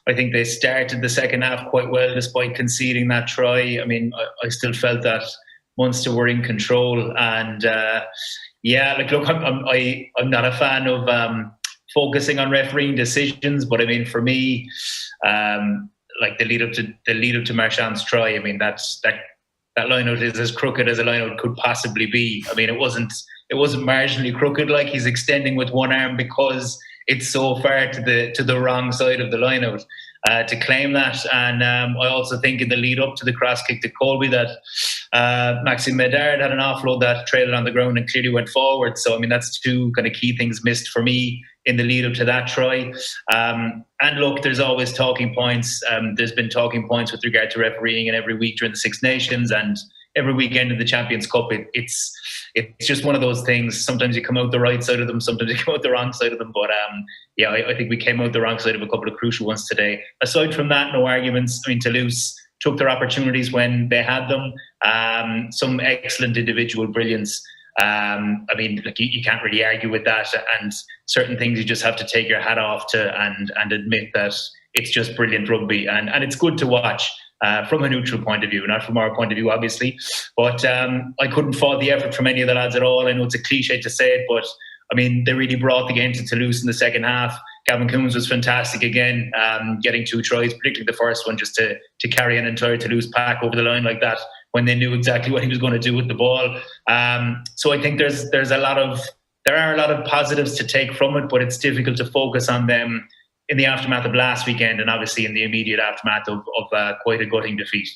I think they started the second half quite well despite conceding that try. I mean, I still felt that Munster were in control, and look, I'm not a fan of focusing on refereeing decisions, but I mean, for me, like the lead up to Marchand's try, I mean, that lineout is as crooked as a lineout could possibly be. I mean, it wasn't marginally crooked, like he's extending with one arm because it's so far to the wrong side of the lineout to claim that. And I also think in the lead up to the cross kick to Colby that Maxime Medard had an offload that trailed on the ground and clearly went forward. So I mean, that's two kind of key things missed for me in the lead up to that try. And look, there's always talking points. There's been talking points with regard to refereeing, and every week during the Six Nations and every weekend in the Champions Cup, it's just one of those things. Sometimes you come out the right side of them, sometimes you come out the wrong side of them. But I think we came out the wrong side of a couple of crucial ones today. Aside from that, no arguments. I mean, Toulouse took their opportunities when they had them. Some excellent individual brilliance. I mean, like you can't really argue with that, and certain things you just have to take your hat off to and admit that it's just brilliant rugby, and it's good to watch from a neutral point of view, not from our point of view, obviously. But I couldn't fault the effort from any of the lads at all. I know it's a cliche to say it, but I mean, they really brought the game to Toulouse in the second half. Gavin Coombs was fantastic again, getting 2 tries, particularly the first one, just to carry an entire Toulouse pack over the line like that when they knew exactly what he was going to do with the ball. So I think there are a lot of positives to take from it, but it's difficult to focus on them in the aftermath of last weekend and obviously in the immediate aftermath of quite a gutting defeat.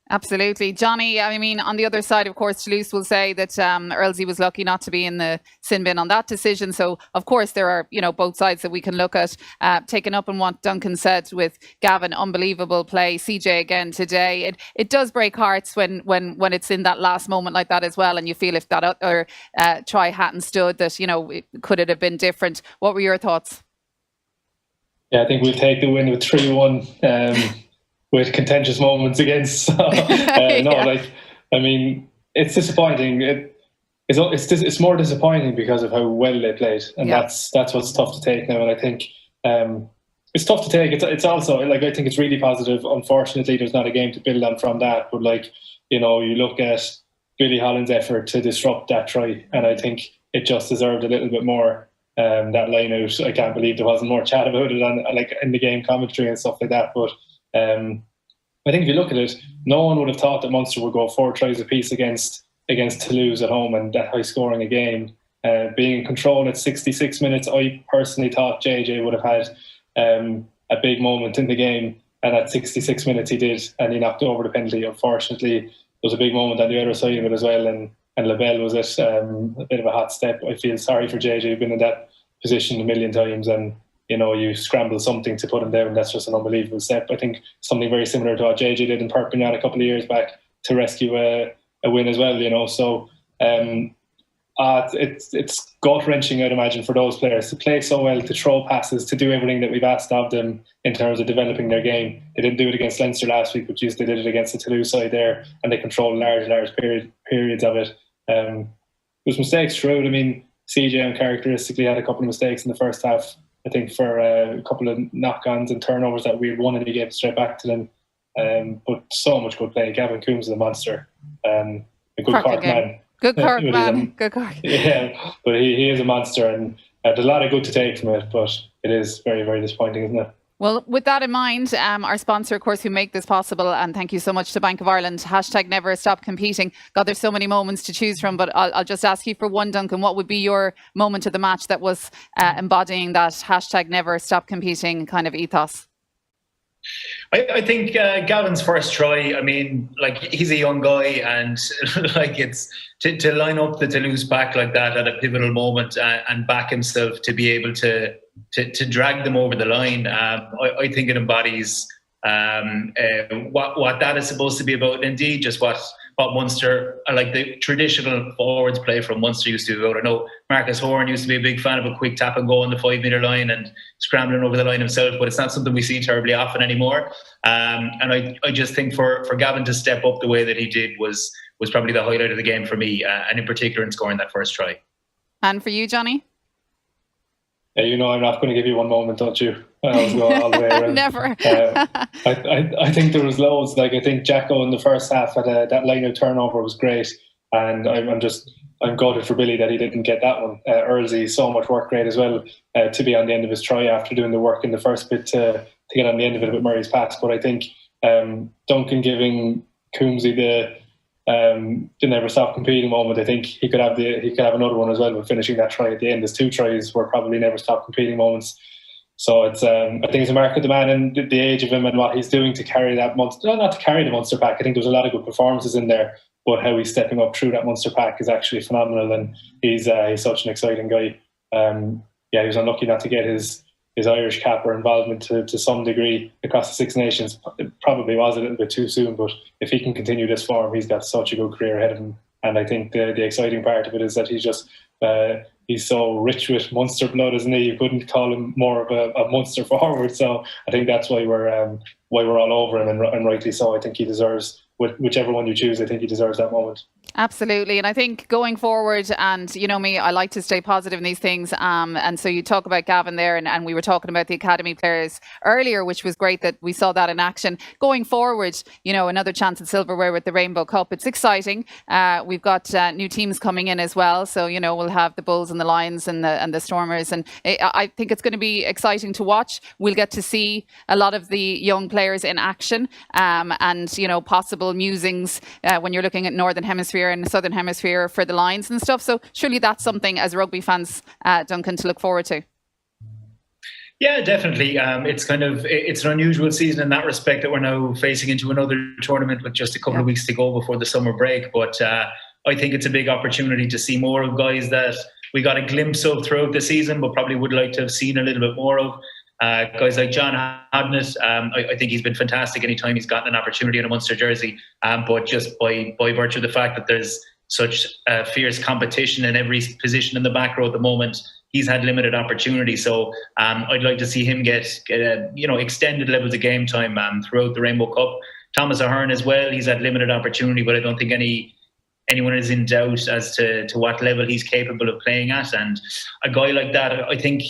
Absolutely. Jonny, I mean, on the other side, of course, Toulouse will say that Earlsey was lucky not to be in the sin bin on that decision. So, of course, there are, both sides that we can look at. Taking up on what Duncan said with Gavin, unbelievable play. CJ again today. It does break hearts when it's in that last moment like that as well. And you feel if that other try hadn't stood, that, could it have been different? What were your thoughts? Yeah, I think we'll take the win with 3-1. With contentious moments against. I mean, it's disappointing. It's more disappointing because of how well they played, and that's what's tough to take now. And I think it's tough to take. It's also I think it's really positive. Unfortunately, there's not a game to build on from that. But you look at Billy Holland's effort to disrupt that try, and I think it just deserved a little bit more. That line out, I can't believe there wasn't more chat about it on in the game commentary and stuff like that. But I think if you look at it, no one would have thought that Munster would go 4 tries apiece against Toulouse at home and that high scoring a game. Being in control at 66 minutes, I personally thought JJ would have had a big moment in the game, and at 66 minutes he did, and he knocked over the penalty. Unfortunately, there was a big moment on the other side of it as well, and Labelle was at a bit of a hot step. I feel sorry for JJ, who's been in that position a million times, and you scramble something to put him down. That's just an unbelievable step. I think something very similar to what JJ did in Perpignan a couple of years back to rescue a win as well. So it's gut-wrenching, I'd imagine, for those players to play so well, to throw passes, to do everything that we've asked of them in terms of developing their game. They didn't do it against Leinster last week, but they did it against the Toulouse side there, and they controlled large periods of it. There's mistakes throughout. I mean, CJ uncharacteristically had a couple of mistakes in the first half, I think, for a couple of knock-ons and turnovers that we had won, and he gave straight back to them. But so much good play. Gavin Coombs is a monster. A good Cork man. Good Cork man. Good Cork. Yeah, but he is a monster, and there's a lot of good to take from it, but it is very, very disappointing, isn't it? Well, with that in mind, our sponsor, of course, who make this possible, and thank you so much to Bank of Ireland, hashtag never stop competing. God, there's so many moments to choose from, but I'll just ask you for one, Duncan. What would be your moment of the match that was embodying that hashtag never stop competing kind of ethos? I think Gavin's first try, I mean, like, he's a young guy, and like, it's to line up the Toulouse back like that at a pivotal moment and back himself to be able to drag them over the line. I think it embodies what that is supposed to be about. Indeed, just what Munster, like the traditional forwards play from Munster used to be about. I know Marcus Horan used to be a big fan of a quick tap and go on the 5 metre line and scrambling over the line himself, but it's not something we see terribly often anymore. And I just think for Gavin to step up the way that he did was probably the highlight of the game for me, and in particular in scoring that first try. And for you, Jonny? Yeah, you know I'm not going to give you one moment, don't you? I'll go all the way around. Never. I think there was loads. Like, I think Jacko in the first half had that line of turnover was great, and I'm gutted for Billy that he didn't get that one. Earlsey, so much work rate as well, to be on the end of his try after doing the work in the first bit to get on the end of it with Murray's pass. But I think Duncan giving Coombsy the never stop competing moment. I think he could have another one as well with finishing that try at the end. His 2 tries were probably never stop competing moments. So it's I think it's a mark of the man and the age of him and what he's doing to carry that Munster. Not to carry the Munster pack. I think there's a lot of good performances in there, but how he's stepping up through that Munster pack is actually phenomenal, and he's such an exciting guy. He was unlucky not to get his Irish cap or involvement to some degree across the Six Nations. It probably was a little bit too soon, but if he can continue this form, he's got such a good career ahead of him. And I think the exciting part of it is that he's just he's so rich with Munster blood, isn't he? You couldn't call him more of a Munster forward. So I think that's why we're all over him, and rightly so. I think he deserves, whichever one you choose, I think he deserves that moment. Absolutely. And I think going forward, and you know me, I like to stay positive in these things. And so you talk about Gavin there, and we were talking about the academy players earlier, which was great that we saw that in action. Going forward, you know, another chance at silverware with the Rainbow Cup. It's exciting. We've got new teams coming in as well. So, you know, we'll have the Bulls and the Lions and the Stormers. And I think it's going to be exciting to watch. We'll get to see a lot of the young players in action, and, you know, possible musings when you're looking at Northern Hemisphere and Southern Hemisphere for the Lions and stuff. So surely that's something as rugby fans, Duncan, to look forward to. Yeah, definitely. It's an unusual season in that respect, that we're now facing into another tournament with just a couple of weeks to go before the summer break. But I think it's a big opportunity to see more of guys that we got a glimpse of throughout the season, but probably would like to have seen a little bit more of. Guys like John Hodnett, I think he's been fantastic anytime he's gotten an opportunity in a Munster jersey. But just by virtue of the fact that there's such fierce competition in every position in the back row at the moment, he's had limited opportunity. So I'd like to see him get extended levels of game time throughout the Rainbow Cup. Thomas Ahern as well, he's had limited opportunity, but I don't think anyone is in doubt as to what level he's capable of playing at. And a guy like that, I think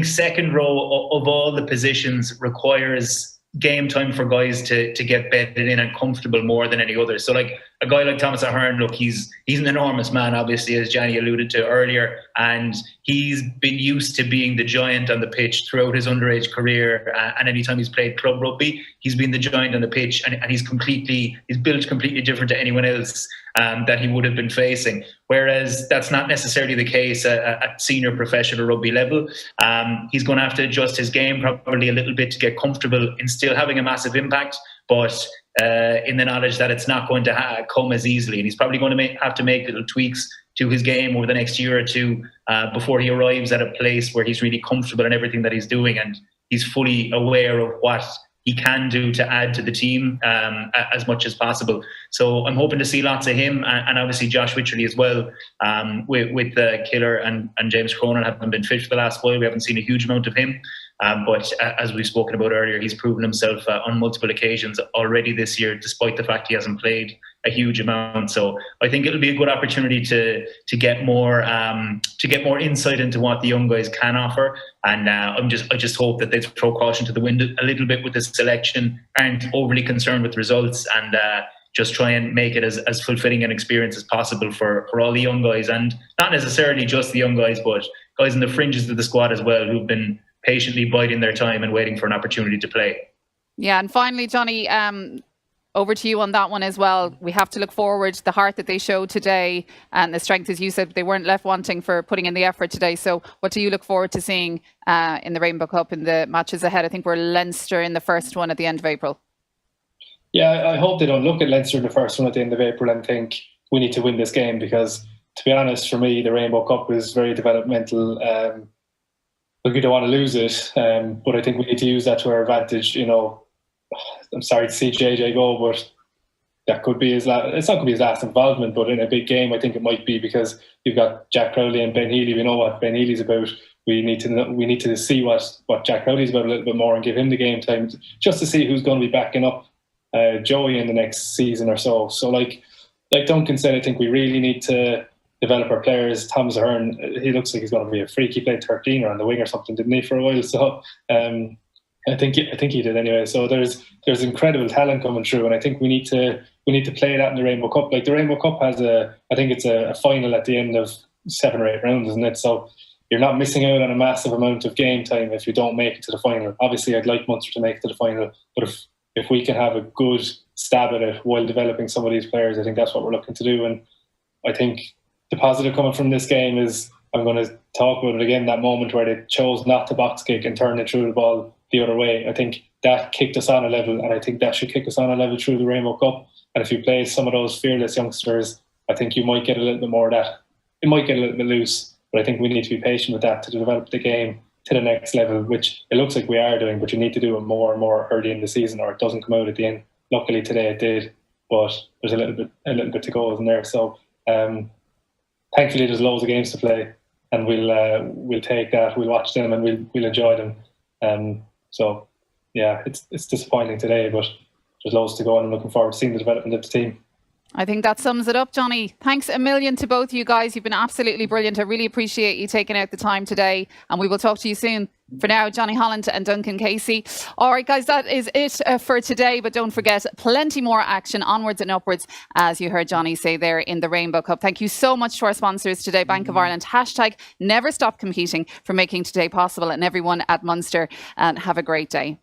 second row of all the positions requires game time for guys to get bedded in and comfortable more than any other. So like a guy like Thomas Ahern, look, he's an enormous man, obviously, as Johnny alluded to earlier, and he's been used to being the giant on the pitch throughout his underage career, and anytime he's played club rugby, he's been the giant on the pitch, and he's built completely different to anyone else that he would have been facing. Whereas that's not necessarily the case at senior professional rugby level. He's going to have to adjust his game probably a little bit to get comfortable in still having a massive impact, but in the knowledge that it's not going to come as easily. And he's probably going to have to make little tweaks to his game over the next year or two before he arrives at a place where he's really comfortable in everything that he's doing, and he's fully aware of what he can do to add to the team as much as possible. So I'm hoping to see lots of him, and obviously Josh Wycherley as well, with Killer and James Cronin haven't been fit for the last while. We haven't seen a huge amount of him. But as we've spoken about earlier, he's proven himself on multiple occasions already this year, despite the fact he hasn't played a huge amount. So I think it'll be a good opportunity to get more insight into what the young guys can offer. And I just hope that they throw caution to the wind a little bit with this selection, aren't overly concerned with results, and just try and make it as fulfilling an experience as possible for all the young guys, and not necessarily just the young guys, but guys in the fringes of the squad as well, who've been patiently biding their time and waiting for an opportunity to play. Yeah, and finally, Jonny, over to you on that one as well. We have to look forward. The heart that they showed today and the strength, as you said, they weren't left wanting for putting in the effort today. So what do you look forward to seeing in the Rainbow Cup in the matches ahead? I think we're Leinster in the first one at the end of April. Yeah, I hope they don't look at Leinster in the first one at the end of April and think we need to win this game, because to be honest, for me, the Rainbow Cup is very developmental. We don't want to lose it, but I think we need to use that to our advantage. You know, I'm sorry to see JJ go, but that could be his last. It's not going to be his last involvement, but in a big game, I think it might be, because you've got Jack Crowley and Ben Healy. We know what Ben Healy's about. We need to see what Jack Crowley's about a little bit more and give him the game time, just to see who's going to be backing up Joey in the next season or so. So like Duncan said, I think we really need to develop our players. Thomas Ahern, he looks like he's going to be a freak. He played 13 or on the wing or something, didn't he, for a while? So I think he did anyway. So there's incredible talent coming through, and I think we need to play that in the Rainbow Cup. Like the Rainbow Cup has I think it's a final at the end of 7 or 8 rounds, isn't it? So you're not missing out on a massive amount of game time if you don't make it to the final. Obviously, I'd like Munster to make it to the final, but if we can have a good stab at it while developing some of these players, I think that's what we're looking to do. And I think the positive coming from this game is, I'm going to talk about it again, that moment where they chose not to box kick and turn it through the ball the other way. I think that kicked us on a level, and I think that should kick us on a level through the Rainbow Cup. And if you play some of those fearless youngsters, I think you might get a little bit more of that. It might get a little bit loose, but I think we need to be patient with that to develop the game to the next level, which it looks like we are doing, but you need to do it more and more early in the season, or it doesn't come out at the end. Luckily today it did, but there's a little bit to go, isn't there? So thankfully there's loads of games to play, and we'll take that, we'll watch them, and we'll enjoy them. So yeah, it's disappointing today, but there's loads to go, and I'm looking forward to seeing the development of the team. I think that sums it up, Johnny. Thanks a million to both you guys. You've been absolutely brilliant. I really appreciate you taking out the time today, and we will talk to you soon. For now, Jonny Holland and Duncan Casey. All right, guys, that is it for today. But don't forget, plenty more action onwards and upwards, as you heard Johnny say there, in the Rainbow Cup. Thank you so much to our sponsors today, Bank of Ireland. # never stop competing, for making today possible, and everyone at Munster. And have a great day.